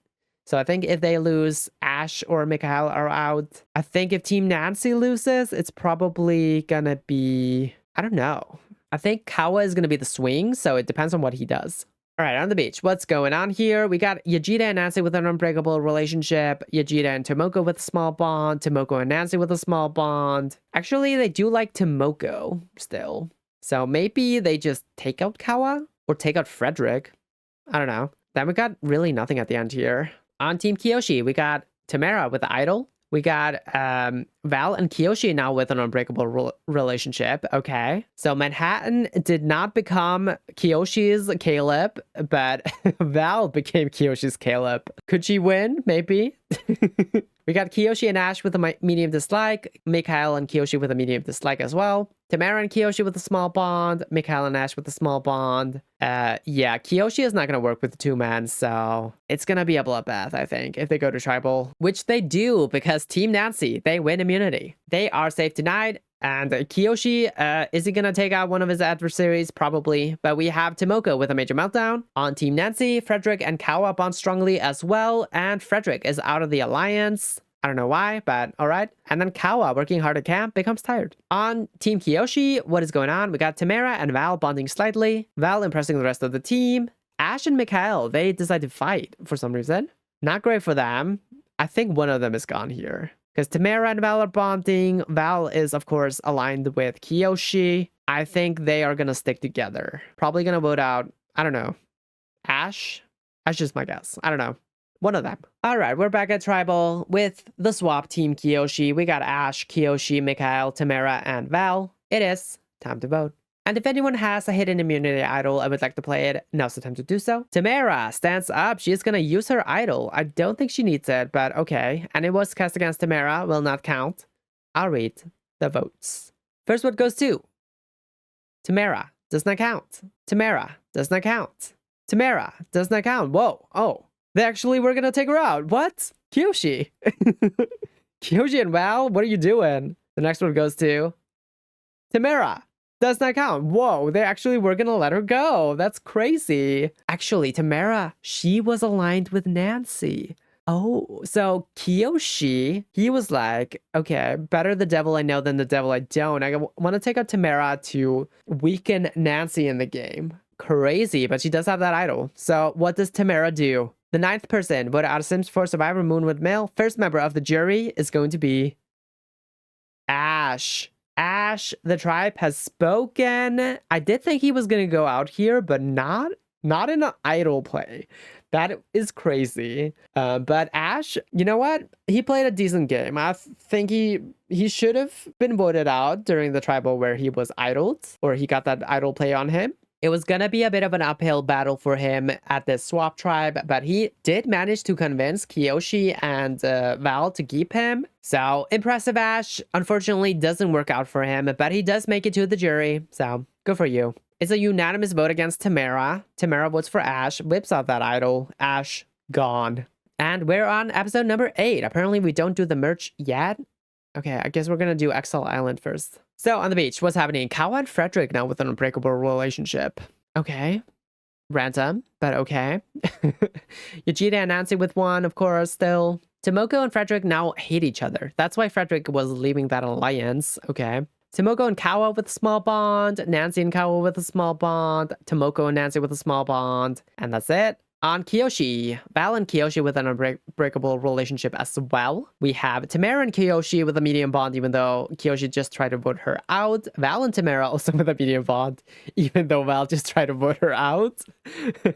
So I think if they lose, Ash or Mikhail are out. I think if Team Nancy loses, it's probably gonna be, I don't know. I think Kawa is gonna be the swing, so it depends on what he does. All right, on the beach, what's going on here? We got Yajida and Nancy with an unbreakable relationship. Yajida and Tomoko with a small bond. Tomoko and Nancy with a small bond. Actually, they do like Tomoko still. So maybe they just take out Kawa or take out Frederick. I don't know. Then we got really nothing at the end here. On Team Kiyoshi, we got Tamara with the idol. We got Val and Kiyoshi now with an unbreakable relationship. Okay. So Manhattan did not become Kiyoshi's Caleb, but Val became Kiyoshi's Caleb. Could she win? Maybe. We got Kiyoshi and Ash with a medium dislike. Mikhail and Kiyoshi with a medium dislike as well. Tamara and Kiyoshi with a small bond. Mikhail and Ash with a small bond. Yeah, Kiyoshi is not going to work with the two men, so it's going to be a bloodbath, I think, if they go to tribal. Which they do, because Team Nancy, they win immunity. They are safe tonight. And Kiyoshi, is he going to take out one of his adversaries? Probably. But we have Tomoko with a major meltdown. On Team Nancy, Frederick and Kawa bond strongly as well. And Frederick is out of the alliance. I don't know why, but all right. And then Kawa, working hard at camp, becomes tired. On Team Kiyoshi, what is going on? We got Tamara and Val bonding slightly. Val impressing the rest of the team. Ash and Mikhail, they decide to fight for some reason. Not great for them. I think one of them is gone here. Because Tamara and Val are bonding. Val is, of course, aligned with Kiyoshi. I think they are going to stick together. Probably going to vote out, I don't know, Ash? That's just my guess. I don't know. One of them. All right, we're back at Tribal with the swap Team Kiyoshi. We got Ash, Kiyoshi, Mikhail, Tamara, and Val. It is time to vote. And if anyone has a hidden immunity idol and would like to play it, now's the time to do so. Tamara stands up. She's gonna use her idol. I don't think she needs it, but okay. And it was cast against Tamara, will not count. I'll read the votes. First vote goes to Tamara, does not count. Tamara, does not count. Tamara, does not count. Whoa, oh. They actually were gonna take her out. What? Kiyoshi. Kiyoshi and Val, what are you doing? The next one goes to Tamara. Does not count. Whoa, they actually were gonna let her go. That's crazy. Actually, Tamara, she was aligned with Nancy. Oh, so Kiyoshi, he was like, okay, better the devil I know than the devil I don't. I want to take out Tamara to weaken Nancy in the game. Crazy, but she does have that idol. So what does Tamara do? The 9th person voted out of Sims 4 Survivor Moonwood Male. First member of the jury is going to be Ash. Ash, the tribe has spoken. I did think he was going to go out here, but not in an idol play. That is crazy. But Ash, you know what? He played a decent game. I think he should have been voted out during the tribal where he was idled, or he got that idol play on him. It was gonna be a bit of an uphill battle for him at this swap tribe, but he did manage to convince Kiyoshi and Val to keep him. So, impressive Ash. Unfortunately, doesn't work out for him, but he does make it to the jury. So, good for you. It's a unanimous vote against Tamara. Tamara votes for Ash, whips out that idol. Ash, gone. And we're on episode number 8. Apparently, we don't do the merch yet. Okay, I guess we're gonna do Exile Island first. So, on the beach, what's happening? Kawa and Frederick now with an unbreakable relationship. Okay. Random, but okay. Yajida and Nancy with one, of course, still. Tomoko and Frederick now hate each other. That's why Frederick was leaving that alliance. Okay. Tomoko and Kawa with a small bond. Nancy and Kawa with a small bond. Tomoko and Nancy with a small bond. And that's it. On Kiyoshi, Val and Kiyoshi with an unbreakable relationship as well. We have Tamara and Kiyoshi with a medium bond, even though Kiyoshi just tried to vote her out. Val and Tamara also with a medium bond, even though Val just tried to vote her out.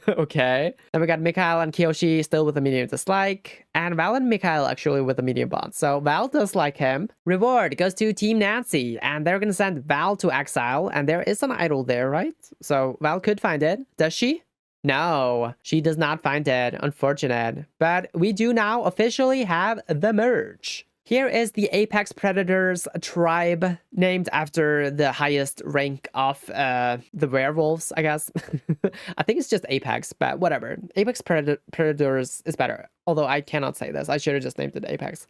Okay. Then we got Mikhail and Kiyoshi still with a medium dislike. And Val and Mikhail actually with a medium bond. So Val does like him. Reward goes to Team Nancy. And they're going to send Val to exile. And there is an idol there, right? So Val could find it. Does she? No, she does not find it. Unfortunate. But we do now officially have the merge. Here is the Apex Predators tribe, named after the highest rank of the werewolves, I guess. I think it's just Apex, but whatever. Apex Predators is better. Although I cannot say this. I should have just named it Apex.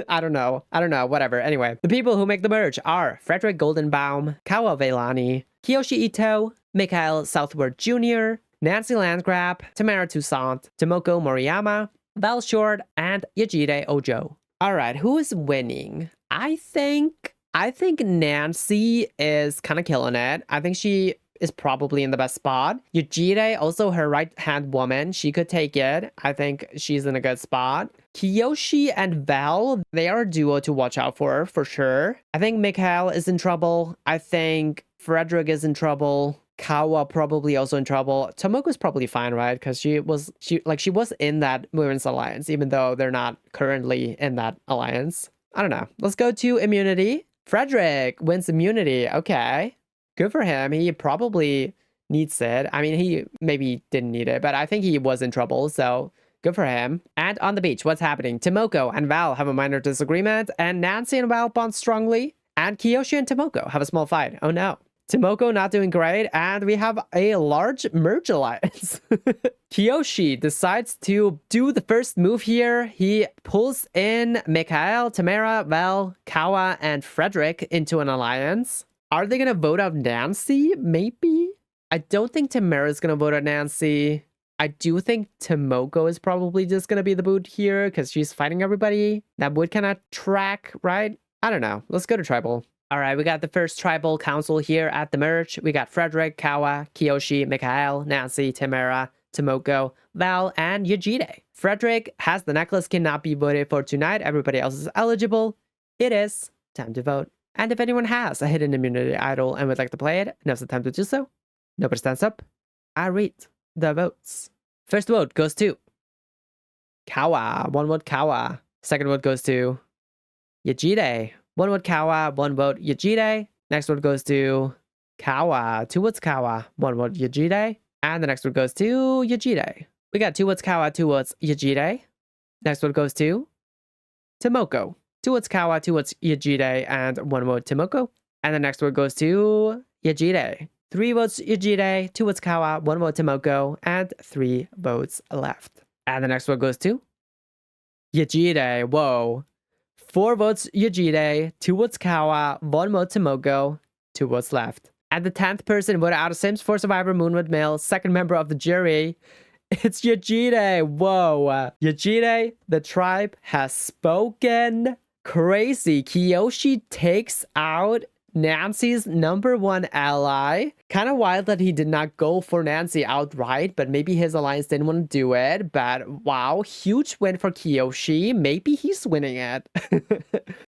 I don't know. Whatever. Anyway, the people who make the merge are Frederick Goldenbaum, Kawa Veilani, Kiyoshi Ito, Mikhail Southward Jr., Nancy Landgrab, Tamara Toussaint, Tomoko Moriyama, Val Short, and Yajide Ojo. All right, who is winning? I think Nancy is kind of killing it. I think she is probably in the best spot. Yajide, also her right-hand woman, she could take it. I think she's in a good spot. Kiyoshi and Val, they are a duo to watch out for sure. I think Mikhail is in trouble. I think Frederick is in trouble. Kawa probably also in trouble. Tomoko's probably fine, right? Because she was in that women's alliance, even though they're not currently in that alliance. I don't know. Let's go to immunity. Frederick wins immunity. Okay. Good for him. He probably needs it. I mean, he maybe didn't need it, but I think he was in trouble, so good for him. And on the beach, what's happening? Tomoko and Val have a minor disagreement, and Nancy and Val bond strongly, and Kiyoshi and Tomoko have a small fight. Oh no. Tomoko not doing great, and we have a large merge alliance. Kiyoshi decides to do the first move here. He pulls in Mikhail, Tamara, Val, Kawa, and Frederick into an alliance. Are they going to vote out Nancy? Maybe? I don't think Tamara's going to vote out Nancy. I do think Tomoko is probably just going to be the boot here because she's fighting everybody. That would kind of track, right? I don't know. Let's go to tribal. All right, we got the first tribal council here at the merge. We got Frederick, Kawa, Kiyoshi, Mikhail, Nancy, Tamara, Tomoko, Val, and Yajide. Frederick has the necklace, cannot be voted for tonight. Everybody else is eligible. It is time to vote. And if anyone has a hidden immunity idol and would like to play it, now's the time to do so. Nobody stands up. I read the votes. First vote goes to Kawa. 1 vote Kawa. Second vote goes to Yajide. 1 vote Kawa, 1 vote Yajide. Next vote goes to Kawa. 2 votes Kawa, 1 vote Yajide. And the next vote goes to Yajide. We got 2 votes Kawa, 2 votes Yajide. Next vote goes to Tomoko. 2 votes Kawa, 2 votes Yajide, and 1 vote Tomoko. And the next vote goes to Yajide. 3 votes Yajide, 2 votes Kawa, 1 vote Tomoko, and 3 votes left. And the next vote goes to Yajide. Whoa. 4 votes Yajide, 2 votes Kawa, 1 vote Tomoko, 2 votes left. And the 10th person voted out of Sims 4 Survivor Moonwood Male, second member of the jury. It's Yajide. Whoa. Yajide, the tribe has spoken. Crazy. Kiyoshi takes out Nancy's #1 ally. Kind of wild that he did not go for Nancy outright, but maybe his alliance didn't want to do it. But wow, huge win for Kiyoshi. Maybe he's winning it.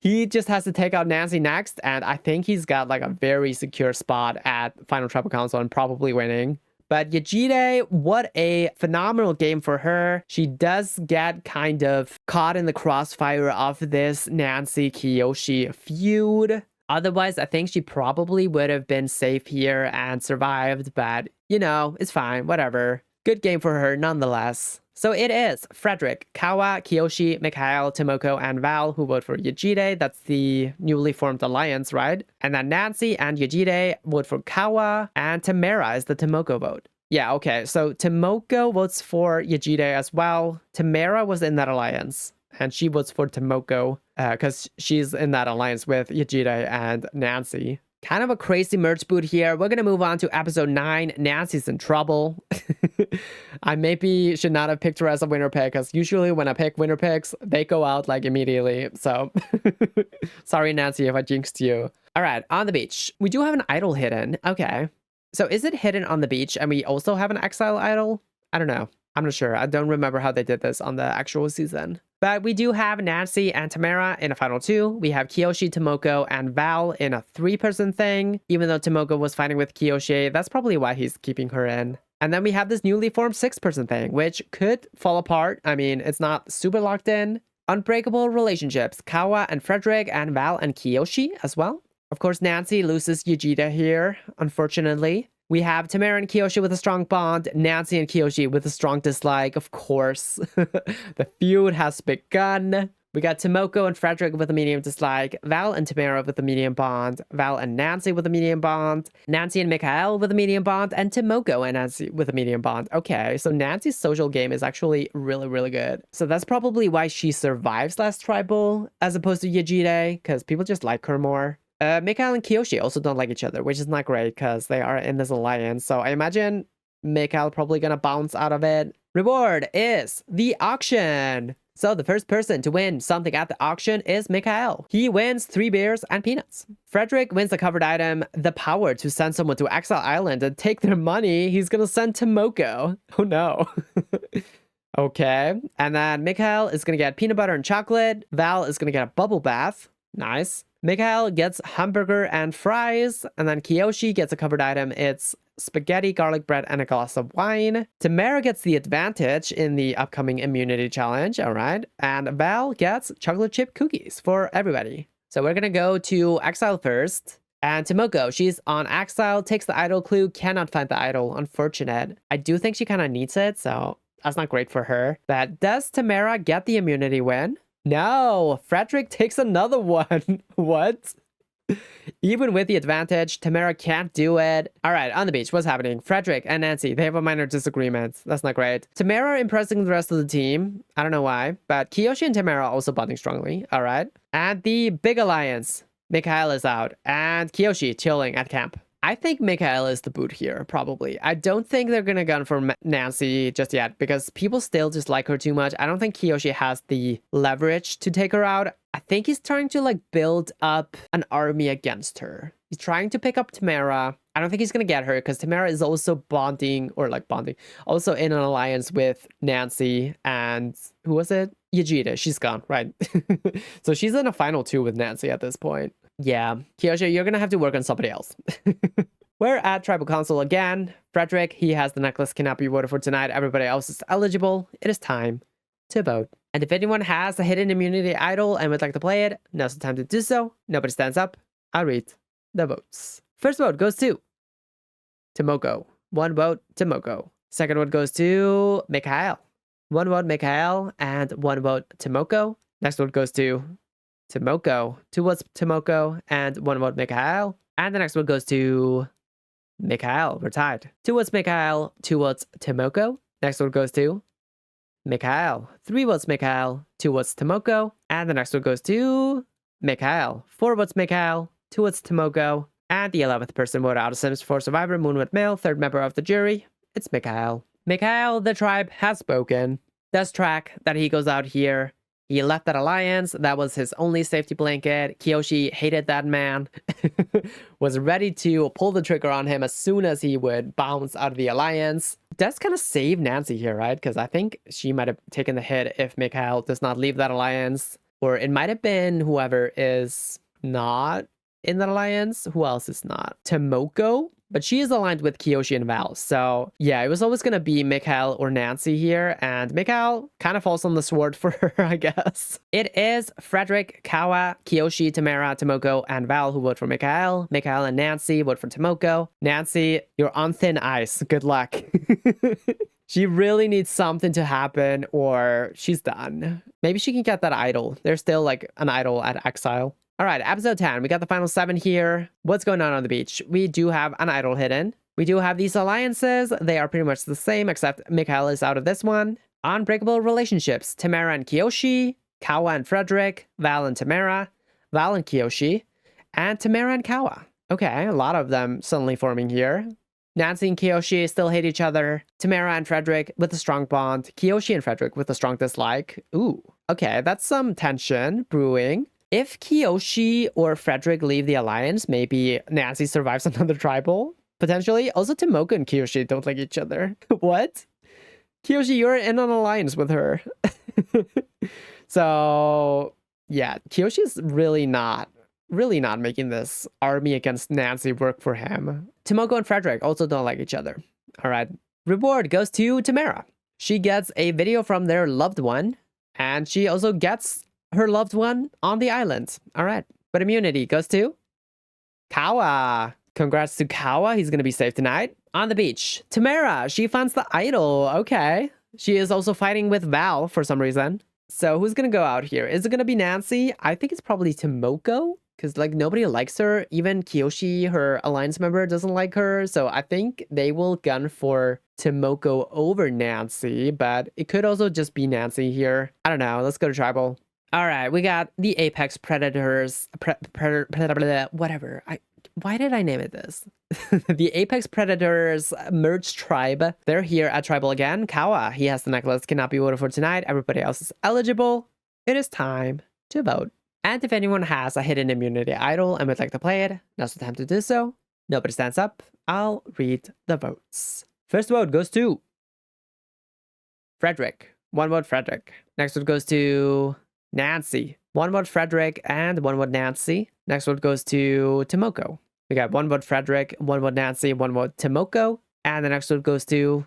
He just has to take out Nancy next, and I think he's got like a very secure spot at Final Tribal Council and probably winning. But Yajide, what a phenomenal game for her. She does get kind of caught in the crossfire of this Nancy-Kiyoshi feud. Otherwise, I think she probably would have been safe here and survived, but, you know, it's fine, whatever. Good game for her nonetheless. So it is Frederick, Kawa, Kiyoshi, Mikhail, Tomoko, and Val who vote for Yajide. That's the newly formed alliance, right? And then Nancy and Yajide vote for Kawa, and Tamara is the Tomoko vote. Yeah, okay, so Tomoko votes for Yajide as well. Tamara was in that alliance, and she votes for Tomoko because she's in that alliance with Yajide and Nancy. Kind of a crazy merge boot here. We're going to move on to episode 9. Nancy's in trouble. I maybe should not have picked her as a winner pick, because usually when I pick winner picks, they go out like immediately. So sorry, Nancy, if I jinxed you. All right, on the beach. We do have an idol hidden. Okay. So is it hidden on the beach and we also have an exile idol? I don't know. I'm not sure. I don't remember how they did this on the actual season. But we do have Nancy and Tamara in a final 2. We have Kiyoshi, Tomoko, and Val in a 3-person thing. Even though Tomoko was fighting with Kiyoshi, that's probably why he's keeping her in. And then we have this newly formed 6-person thing, which could fall apart. I mean, it's not super locked in. Unbreakable relationships, Kawa and Frederick, and Val and Kiyoshi as well. Of course, Nancy loses Yujita here, unfortunately. We have Tamara and Kiyoshi with a strong bond, Nancy and Kiyoshi with a strong dislike, of course. The feud has begun. We got Tomoko and Frederick with a medium dislike, Val and Tamara with a medium bond, Val and Nancy with a medium bond, Nancy and Mikhail with a medium bond, and Tomoko and Nancy with a medium bond. Okay, so Nancy's social game is actually really, really good. So that's probably why she survives last tribal as opposed to Yajide, because people just like her more. Mikhail and Kiyoshi also don't like each other, which is not great because they are in this alliance. So I imagine Mikhail probably gonna bounce out of it. Reward is the auction. So the first person to win something at the auction is Mikhail. He wins 3 beers and peanuts. Frederick wins the covered item, the power to send someone to Exile Island and take their money. He's gonna send Tomoko. Oh no. Okay. And then Mikhail is gonna get peanut butter and chocolate. Val is gonna get a bubble bath. Nice. Mikhail gets hamburger and fries, and then Kiyoshi gets a covered item. It's spaghetti, garlic bread, and a glass of wine. Tamara gets the advantage in the upcoming immunity challenge, all right? And Val gets chocolate chip cookies for everybody. So we're gonna go to Exile first. And Tomoko, she's on Exile, takes the idol clue, cannot find the idol, unfortunate. I do think she kind of needs it, so that's not great for her. But does Tamara get the immunity win? No, Frederick takes another one. What? Even with the advantage, Tamara can't do it. All right, on the beach, what's happening? Frederick and Nancy, they have a minor disagreement. That's not great. Tamara impressing the rest of the team. I don't know why, but Kiyoshi and Tamara also bonding strongly. All right. And the big alliance. Mikhail is out and Kiyoshi chilling at camp. I think Mikhail is the boot here, probably. I don't think they're gonna gun for Nancy just yet because people still just like her too much. I don't think Kiyoshi has the leverage to take her out. I think he's trying to like build up an army against her. He's trying to pick up Tamara. I don't think he's gonna get her because Tamara is also bonding, also in an alliance with Nancy and who was it? Yajida. She's gone, right? So she's in a final 2 with Nancy at this point. Yeah, Kiyoshi, you're gonna have to work on somebody else. We're at Tribal Council again. Frederick, he has the necklace, cannot be voted for tonight. Everybody else is eligible. It is time to vote. And if anyone has a hidden immunity idol and would like to play it, now's the time to do so. Nobody stands up. I'll read the votes. First vote goes to Tomoko. 1 vote, Tomoko. Second vote goes to Mikhail. 1 vote, Mikhail, and 1 vote, Tomoko. Next vote goes to Tomoko. 2 votes, Tomoko, and 1 vote, Mikhail. And the next one goes to Mikhail. We're tied. 2 votes, Mikhail. 2 votes, Tomoko. Next one goes to Mikhail. 3 votes, Mikhail. 2 votes, Tomoko. And the next one goes to Mikhail. 4 votes, Mikhail. 2 votes, Tomoko. And the 11th person voted out of Sims 4 Survivor, Moonwood male, 3rd member of the jury. It's Mikhail. Mikhail, the tribe, has spoken. Does track that he goes out here. He left that alliance. That was his only safety blanket. Kiyoshi hated that man. Was ready to pull the trigger on him as soon as he would bounce out of the alliance. Does kind of save Nancy here, right? Because I think she might have taken the hit if Mikhail does not leave that alliance. Or it might have been whoever is not in that alliance. Who else is not? Tomoko? But she is aligned with Kiyoshi and Val. So yeah, it was always going to be Mikhail or Nancy here. And Mikhail kind of falls on the sword for her, I guess. It is Frederick, Kawa, Kiyoshi, Tamara, Tomoko, and Val who vote for Mikhail. Mikhail and Nancy vote for Tomoko. Nancy, you're on thin ice. Good luck. She really needs something to happen or she's done. Maybe she can get that idol. There's still like an idol at Exile. All right, episode 10. We got the final 7 here. What's going on the beach? We do have an idol hidden. We do have these alliances. They are pretty much the same, except Mikhail is out of this one. Unbreakable relationships. Tamara and Kiyoshi. Kawa and Frederick. Val and Tamara. Val and Kiyoshi. And Tamara and Kawa. Okay, a lot of them suddenly forming here. Nancy and Kiyoshi still hate each other. Tamara and Frederick with a strong bond. Kiyoshi and Frederick with a strong dislike. Ooh, okay, that's some tension brewing. If Kiyoshi or Frederick leave the alliance, maybe Nancy survives another tribal, potentially. Also, Tomoko and Kiyoshi don't like each other. What? Kiyoshi, you're in an alliance with her. So, yeah, Kiyoshi's really not making this army against Nancy work for him. Tomoko and Frederick also don't like each other. All right. Reward goes to Tamara. She gets a video from their loved one, and she also gets her loved one on the island. All right. But immunity goes to Kawa. Congrats to Kawa. He's going to be safe tonight. On the beach, Tamara, she finds the idol. Okay. She is also fighting with Val for some reason. So who's going to go out here? Is it going to be Nancy? I think it's probably Tomoko, because like nobody likes her. Even Kiyoshi, her alliance member, doesn't like her. So I think they will gun for Tomoko over Nancy, but it could also just be Nancy here. I don't know. Let's go to tribal. All right, we got the Apex Predators. Whatever. Why did I name it this? The Apex Predators merged tribe. They're here at tribal again. Kawa, he has the necklace, cannot be voted for tonight. Everybody else is eligible. It is time to vote. And if anyone has a hidden immunity idol and would like to play it, now's the time to do so. Nobody stands up. I'll read the votes. First vote goes to Frederick. 1 vote Frederick. Next vote goes to Nancy. 1 vote Frederick and 1 vote Nancy. Next vote goes to Tomoko. We got 1 vote Frederick, 1 vote Nancy, 1 vote Tomoko. And the next vote goes to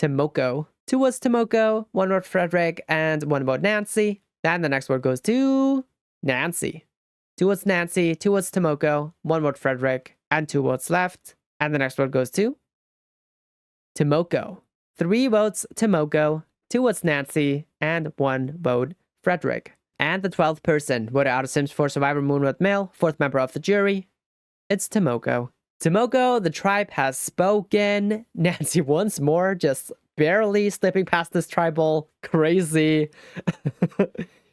Tomoko. 2 votes Tomoko, 1 vote Frederick, and 1 vote Nancy. And the next vote goes to Nancy. 2 votes Nancy, 2 votes Tomoko, 1 vote Frederick, and 2 votes left. And the next vote goes to Tomoko. 3 votes Tomoko, 2 votes Nancy, and 1 vote Frederick. And the 12th person voted out of Sims 4 Survivor Moonwood male, 4th member of the jury. It's Tomoko. Tomoko, the tribe has spoken. Nancy once more, just barely slipping past this tribal. Crazy.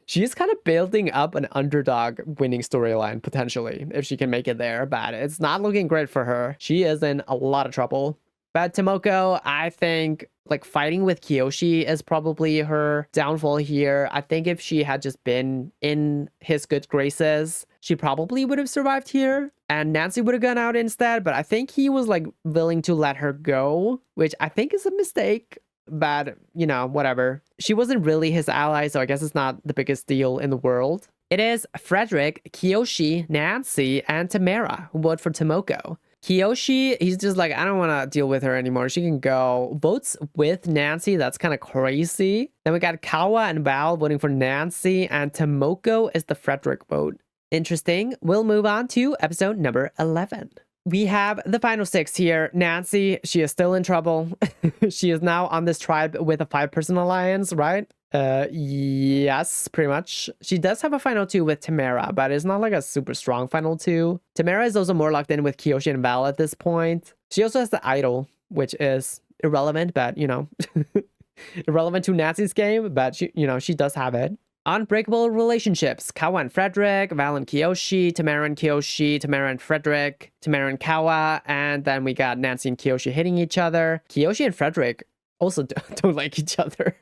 She's kind of building up an underdog winning storyline, potentially, if she can make it there. But it's not looking great for her. She is in a lot of trouble. But Tomoko, I think, like, fighting with Kiyoshi is probably her downfall here. I think if she had just been in his good graces, she probably would have survived here. And Nancy would have gone out instead. But I think he was, like, willing to let her go, which I think is a mistake. But, you know, whatever. She wasn't really his ally, so I guess it's not the biggest deal in the world. It is Frederick, Kiyoshi, Nancy, and Tamara who vote for Tomoko. Kiyoshi, he's just like, I don't want to deal with her anymore. She can go. Votes with Nancy. That's kind of crazy. Then we got Kawa and Val voting for Nancy, and Tomoko is the Frederick vote. Interesting. We'll move on to episode number 11. We have the final 6 here. Nancy, she is still in trouble. She is now on this tribe with a 5-person alliance, right? Yes, pretty much. She does have a final 2 with Tamara, but it's not like a super strong final 2. Tamara is also more locked in with Kiyoshi and Val at this point. She also has the idol, which is irrelevant, but, you know, irrelevant to Nancy's game, but she, you know, she does have it. Unbreakable relationships. Kawa and Frederick, Val and Kiyoshi, Tamara and Kiyoshi, Tamara and Frederick, Tamara and Kawa, and then we got Nancy and Kiyoshi hitting each other. Kiyoshi and Frederick also don't like each other,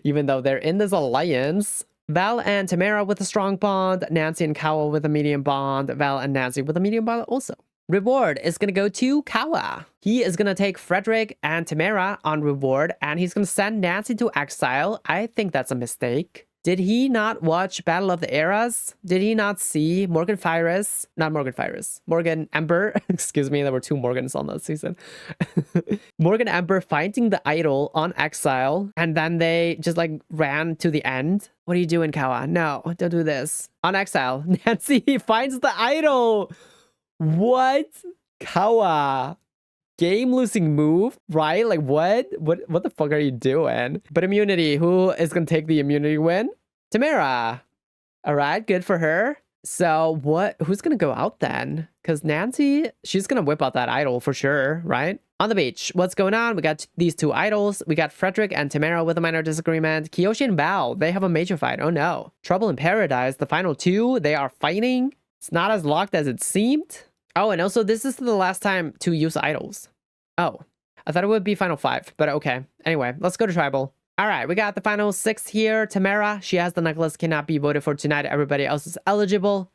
even though they're in this alliance. Val and Tamara with a strong bond, Nancy and Kawa with a medium bond, Val and Nancy with a medium bond also. Reward is going to go to Kawa. He is going to take Frederick and Tamara on reward, and he's going to send Nancy to exile. I think that's a mistake. Did he not watch Battle of the Eras? Did he not see Morgan Ember? Excuse me, there were 2 Morgans on that season. Morgan Ember finding the idol on exile, and then they just like ran to the end. What are you doing, Kawa? No, don't do this. On exile, Nancy finds the idol. What? Kawa. Game losing move, right? Like what the fuck are you doing? But immunity, who is gonna take the immunity win? Tamara. All right, good for her. So who's gonna go out then? Because Nancy, she's gonna whip out that idol for sure, right? On the beach, what's going on? We got these 2 idols. We got Frederick and Tamara with a minor disagreement. Kiyoshi and Val, they have a major fight. Oh no. Trouble in Paradise, the final 2, they are fighting. It's not as locked as it seemed. Oh, and also this is the last time to use idols. Oh, I thought it would be final 5, but okay. Anyway, let's go to tribal. All right, we got the final 6 here. Tamara, she has the necklace, cannot be voted for tonight. Everybody else is eligible.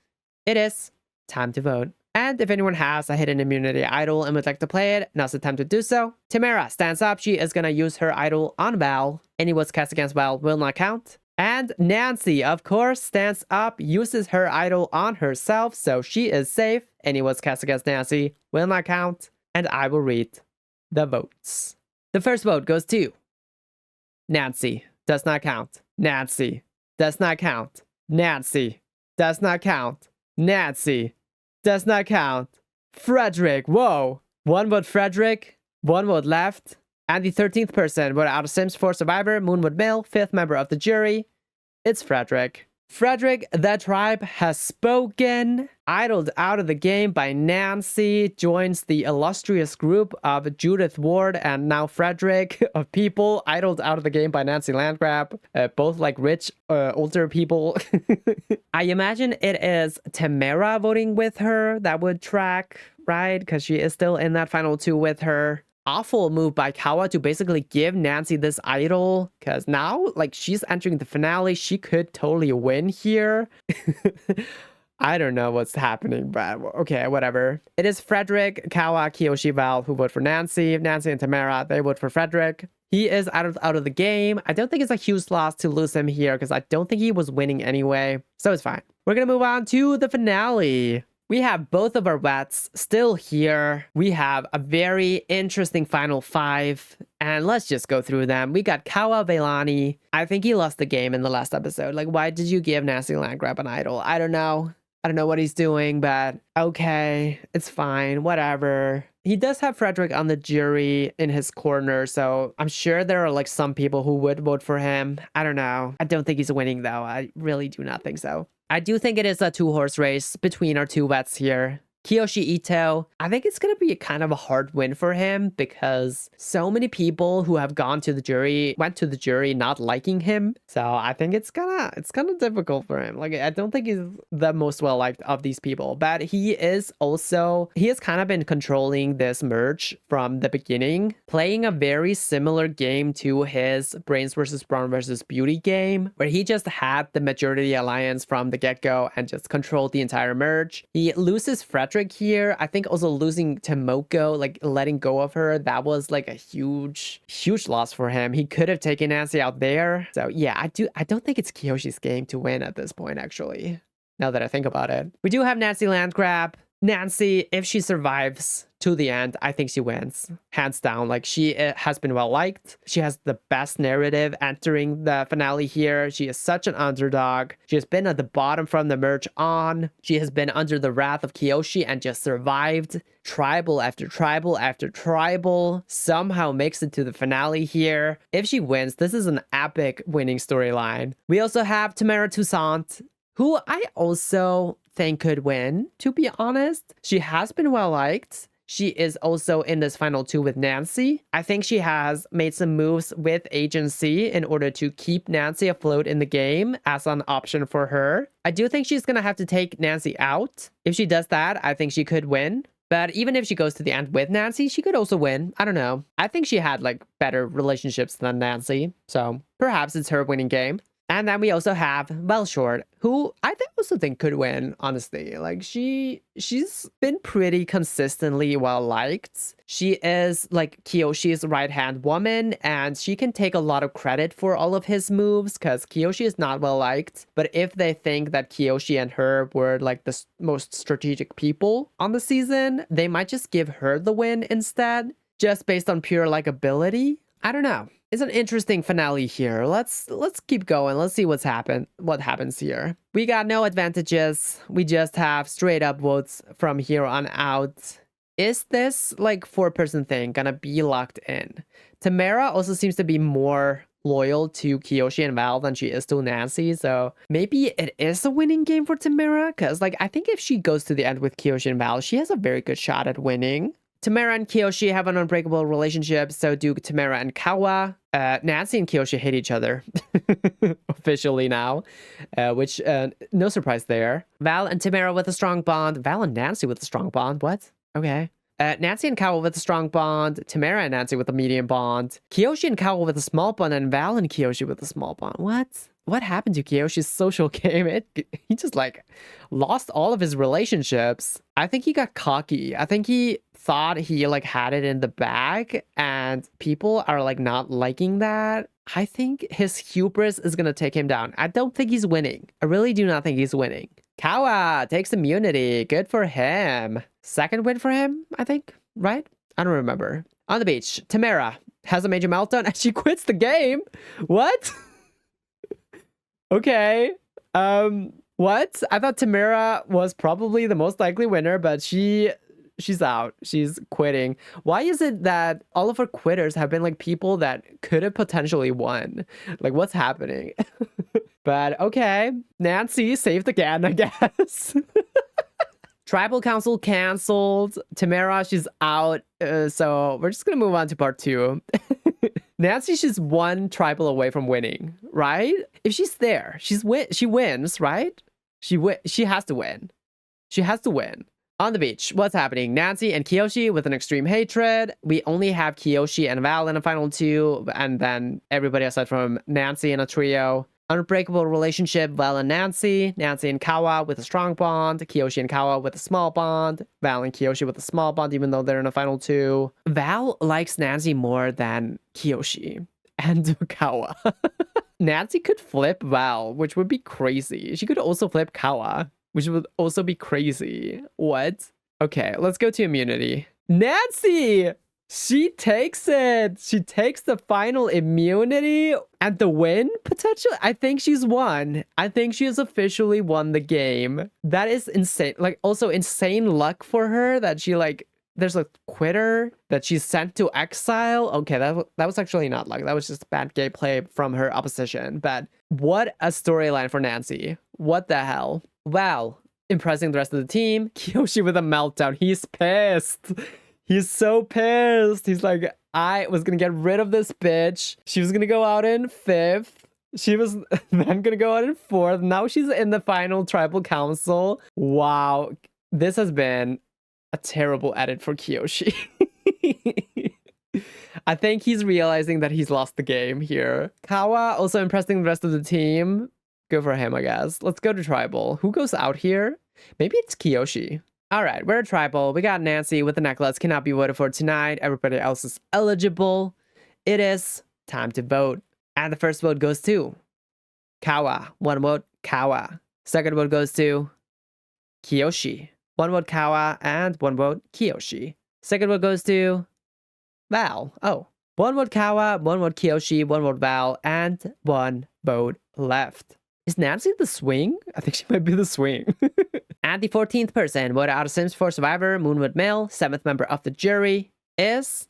It is time to vote. And if anyone has a hidden immunity idol and would like to play it, now's the time to do so. Tamara stands up. She is gonna use her idol on Val. Any votes cast against Val will not count. And Nancy, of course, stands up, uses her idol on herself, so she is safe. Any votes cast against Nancy will not count. And I will read the votes. The first vote goes to Nancy. Does not count. Nancy. Does not count. Nancy. Does not count. Nancy. Does not count. Frederick. Whoa. One vote Frederick. One vote left. And the 13th person voted out of Sims 4 Survivor, Moonwood Mill, 5th member of the jury. It's Frederick. Frederick, the tribe has spoken. Idled out of the game by Nancy, joins the illustrious group of Judith Ward and now Frederick of people idled out of the game by Nancy Landgrab. Both like rich, older people. I imagine it is Tamara voting with her that would track, right? Because she is still in that final 2 with her. Awful move by Kawa to basically give Nancy this idol, because now, like, she's entering the finale. She could totally win here. I don't know what's happening, but okay, whatever. It is Frederick, Kawa, Kiyoshi, Val who vote for Nancy. Nancy and Tamara, they vote for Frederick. He is out of the game. I don't think it's a huge loss to lose him here, because I don't think he was winning anyway. So it's fine. We're gonna move on to the finale. We have both of our vets still here. We have a very interesting final 5. And let's just go through them. We got Kawa Velani. I think he lost the game in the last episode. Like, why did you give Nancy Landgrab an idol? I don't know. I don't know what he's doing, but okay, it's fine, whatever. He does have Frederick on the jury in his corner, so I'm sure there are like some people who would vote for him. I don't know. I don't think he's winning though. I really do not think so. I do think it is a 2-horse race between our 2 vets here. Kiyoshi Ito, I think it's going to be kind of a hard win for him because so many people who have went to the jury not liking him. So I think it's kind of difficult for him. Like, I don't think he's the most well liked of these people, but he has kind of been controlling this merge from the beginning, playing a very similar game to his Brains versus Brawn versus Beauty game, where he just had the majority alliance from the get-go and just controlled the entire merge. He loses Frederick here. I think also losing Tomoko, like letting go of her, that was like a huge loss for him. He could have taken Nancy out there. So yeah, I don't think it's Kiyoshi's game to win at this point, actually, now that I think about it. We do have Nancy Landgrab. Nancy, if she survives to the end, I think she wins. Hands down. Like, she has been well liked. She has the best narrative entering the finale here. She is such an underdog. She has been at the bottom from the merge on. She has been under the wrath of Kiyoshi and just survived. Tribal after tribal after tribal. Somehow makes it to the finale here. If she wins, this is an epic winning storyline. We also have Tamara Toussaint, who I also think could win, to be honest. She has been well liked. She is also in this final 2 with Nancy. I think she has made some moves with agency in order to keep Nancy afloat in the game as an option for her. I do think she's gonna have to take Nancy out. If she does that, I think she could win. But even if she goes to the end with Nancy, she could also win. I don't know. I think she had like better relationships than Nancy, so perhaps it's her winning game. And then we also have Well Short, who I also think could win, honestly. Like, she's been pretty consistently well liked. She is like Kiyoshi's right-hand woman, and she can take a lot of credit for all of his moves because Kiyoshi is not well liked. But if they think that Kiyoshi and her were like the most strategic people on the season, they might just give her the win instead, just based on pure likability. I don't know. It's an interesting finale here. Let's keep going. Let's see what happens here. We got no advantages. We just have straight up votes from here on out. Is this like 4-person thing gonna be locked in? Tamara also seems to be more loyal to Kiyoshi and Val than she is to Nancy, so maybe it is a winning game for Tamara, because like I think if she goes to the end with Kiyoshi and Val, she has a very good shot at winning. Tamara and Kiyoshi have an unbreakable relationship, so do Tamara and Kawa. Nancy and Kiyoshi hate each other officially now, which no surprise there. Val and Tamara with a strong bond. Val and Nancy with a strong bond. What? Okay. Nancy and Kawa with a strong bond. Tamara and Nancy with a medium bond. Kiyoshi and Kawa with a small bond, and Val and Kiyoshi with a small bond. What? what happened to Kiyoshi's social game? He just like lost all of his relationships. I think he got cocky. I think he thought he like had it in the bag and people are like not liking that. I think his hubris is gonna take him down. I don't think he's winning. I really do not think he's winning. Kawa takes immunity. Good for him. Second win for him, I think, right? I don't remember. On the beach, Tamara has a major meltdown and she quits the game. What? Okay. What? I thought Tamara was probably the most likely winner, but she's out. She's quitting. Why is it that all of our quitters have been like people that could have potentially won? Like, what's happening? But okay, Nancy saved again, I guess. Tribal Council canceled. Tamara, she's out. So we're just gonna move on to part 2. Nancy, she's one tribal away from winning, right? If she's there, she wins, right? She has to win. She has to win. On the beach, what's happening? Nancy and Kiyoshi with an extreme hatred. We only have Kiyoshi and Val in the final 2, and then everybody aside from Nancy in a trio. Unbreakable relationship, Val and Nancy. Nancy and Kawa with a strong bond. Kiyoshi and Kawa with a small bond. Val and Kiyoshi with a small bond, even though they're in the final 2. Val likes Nancy more than Kiyoshi and Kawa. Nancy could flip Val, which would be crazy. She could also flip Kawa, which would also be crazy. What? Okay, let's go to immunity. Nancy! She takes it. She takes the final immunity and the win potential. I think she's won. I think she has officially won the game. That is insane. Like, also insane luck for her that she like, there's a quitter that she's sent to exile. Okay, that was actually not luck. That was just bad gameplay from her opposition. But what a storyline for Nancy. What the hell? Wow. Impressing the rest of the team. Kiyoshi with a meltdown. He's pissed. He's so pissed. He's like, I was gonna get rid of this bitch. She was gonna go out in 5th. She was then gonna go out in 4th. Now she's in the final tribal council. Wow. This has been a terrible edit for Kiyoshi. I think he's realizing that he's lost the game here. Kawa also impressing the rest of the team. Good for him, I guess. Let's go to tribal. Who goes out here? Maybe it's Kiyoshi. All right, we're a tribal. We got Nancy with the necklace. Cannot be voted for tonight. Everybody else is eligible. It is time to vote. And the first vote goes to Kawa. 1 vote, Kawa. Second vote goes to Kiyoshi. 1 vote, Kawa, and 1 vote, Kiyoshi. Second vote goes to Val. Oh, 1 vote, Kawa, 1 vote, Kiyoshi, 1 vote, Val, and 1 vote left. Is Nancy the swing? I think she might be the swing. And the 14th person voted out of Sims 4 Survivor, Moonwood Male, 7th member of the jury, is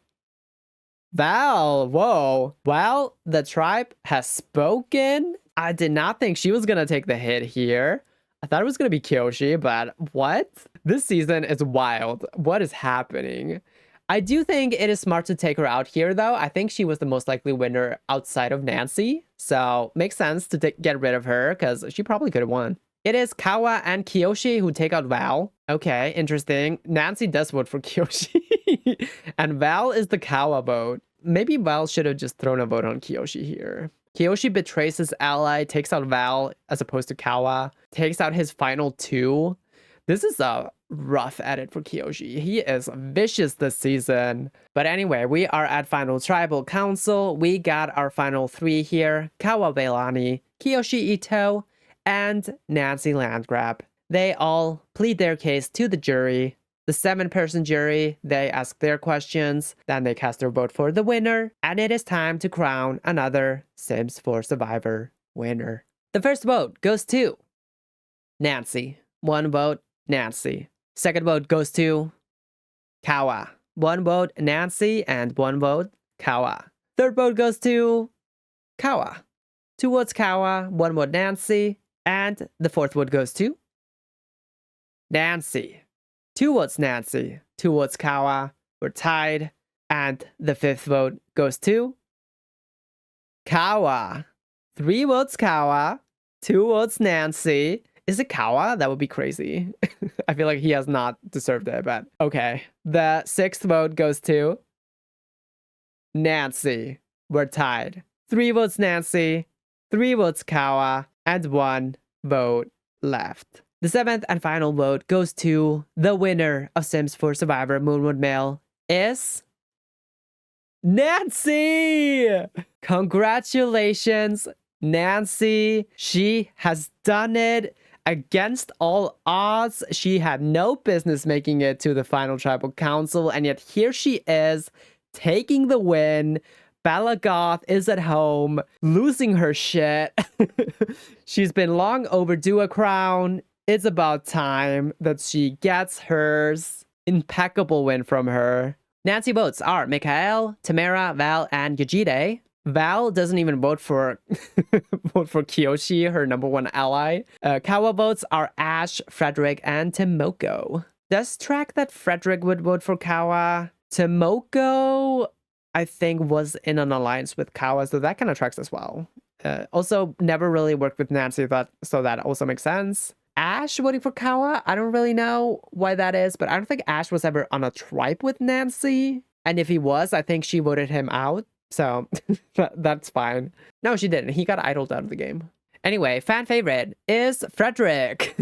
Val. Whoa. Well, the tribe has spoken. I did not think she was gonna take the hit here. I thought it was gonna be Kiyoshi, but what? This season is wild. What is happening? I do think it is smart to take her out here, though. I think she was the most likely winner outside of Nancy. So, makes sense to get rid of her, because she probably could have won. It is Kawa and Kiyoshi who take out Val. Okay, interesting. Nancy does vote for Kiyoshi. And Val is the Kawa vote. Maybe Val should have just thrown a vote on Kiyoshi here. Kiyoshi betrays his ally, takes out Val as opposed to Kawa. Takes out his final 2. This is a rough edit for Kiyoshi. He is vicious this season. But anyway, we are at final tribal council. We got our final 3 here. Kawa Veilani, Kiyoshi Ito, and Nancy Landgrab. They all plead their case to the jury. The 7-person jury, they ask their questions, then they cast their vote for the winner, and it is time to crown another Sims 4 Survivor winner. The first vote goes to Nancy. 1 vote, Nancy. Second vote goes to Kawa. 1 vote, Nancy, and 1 vote, Kawa. Third vote goes to Kawa. 2 votes, Kawa, 1 vote, Nancy. And the 4th vote goes to Nancy. 2 votes, Nancy. 2 votes, Kawa. We're tied. And the 5th vote goes to Kawa. 3 votes, Kawa. 2 votes, Nancy. Is it Kawa? That would be crazy. I feel like he has not deserved it, but okay. The 6th vote goes to Nancy. We're tied. 3 votes, Nancy. 3 votes Kawa, and 1 vote left. The 7th and final vote goes to the winner of Sims 4 Survivor Moonwood Male is Nancy! Congratulations, Nancy. She has done it against all odds. She had no business making it to the final tribal council, and yet here she is taking the win. Bella Goth is at home, losing her shit. She's been long overdue a crown. It's about time that she gets hers. Impeccable win from her. Nancy votes are Mikhail, Tamara, Val, and Yajide. Val doesn't even vote for vote for Kiyoshi, her #1 ally. Kawa votes are Ash, Frederick, and Tomoko. Does track that Frederick would vote for Kawa. Tomoko, I think, was in an alliance with Kawa, so that kind of tracks as well. Also, never really worked with Nancy, so that also makes sense. Ash voting for Kawa, I don't really know why that is, but I don't think Ash was ever on a tribe with Nancy. And if he was, I think she voted him out. So that's fine. No, she didn't. He got idled out of the game. Anyway, fan favorite is Frederick.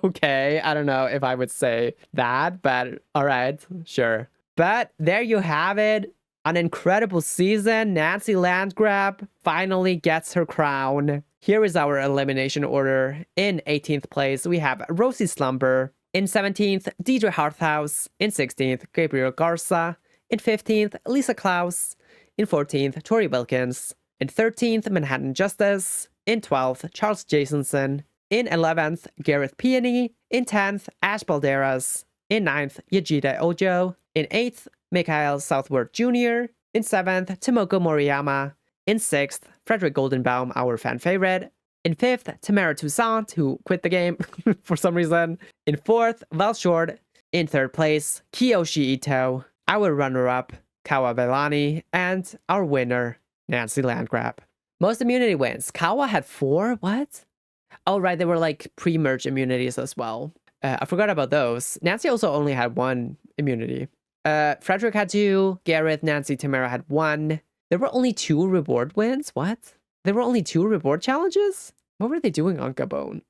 Okay, I don't know if I would say that, but all right, sure. But there you have it. An incredible season. Nancy Landgrab finally gets her crown. Here is our elimination order. In 18th place, we have Rosie Slumber. In 17th, DJ Hearthouse. In 16th, Gabriel Garza. In 15th, Lisa Klaus. In 14th, Tori Wilkins. In 13th, Manhattan Justice. In 12th, Charles Jasonson. In 11th, Gareth Peony. In 10th, Ash Balderas. In 9th, Yajida Ojo. In 8th, Mikhail Southworth Jr. In 7th, Tomoko Moriyama. In 6th, Frederick Goldenbaum, our fan favorite. In 5th, Tamara Toussaint, who quit the game for some reason. In 4th, Val Short. In 3rd place, Kiyoshi Ito. Our runner-up, Kawa Belani. And our winner, Nancy Landgrab. Most immunity wins. Kawa had 4? What? Oh, right, they were like pre-merge immunities as well. I forgot about those. Nancy also only had 1 immunity. Frederick had 2, Gareth, Nancy, Tamara had 1. There were only 2 reward wins? What? There were only 2 reward challenges? What were they doing on Gabon?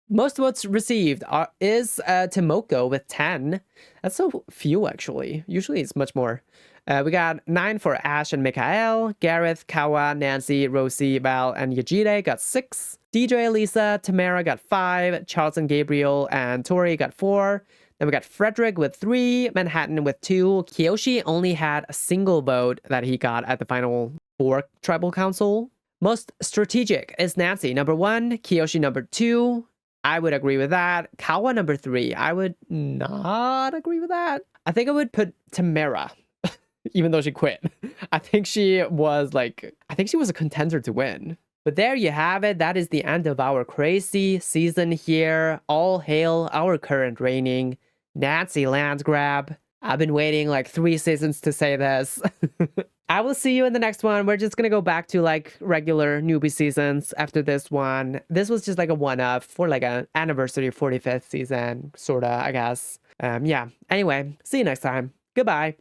Most votes received is Tomoko with 10. That's so few, actually. Usually it's much more. We got 9 for Ash and Mikhail. Gareth, Kawa, Nancy, Rosie, Val, and Yajide got 6. DJ, Elisa, Tamara got 5. Charles and Gabriel and Tori got 4. Then we got Frederick with 3, Manhattan with 2. Kiyoshi only had a single vote that he got at the final 4 tribal council. Most strategic is Nancy, #1. Kiyoshi, #2. I would agree with that. Kawa, #3. I would not agree with that. I think I would put Tamara, even though she quit. I think she was a contender to win. But there you have it. That is the end of our crazy season here. All hail our current reigning Nancy Landgrab. I've been waiting like 3 seasons to say this. I will see you in the next one. We're just gonna go back to like regular newbie seasons after this one. This was just like a one-up for like an anniversary 45th season, sorta, I guess. Yeah. Anyway, see you next time. Goodbye.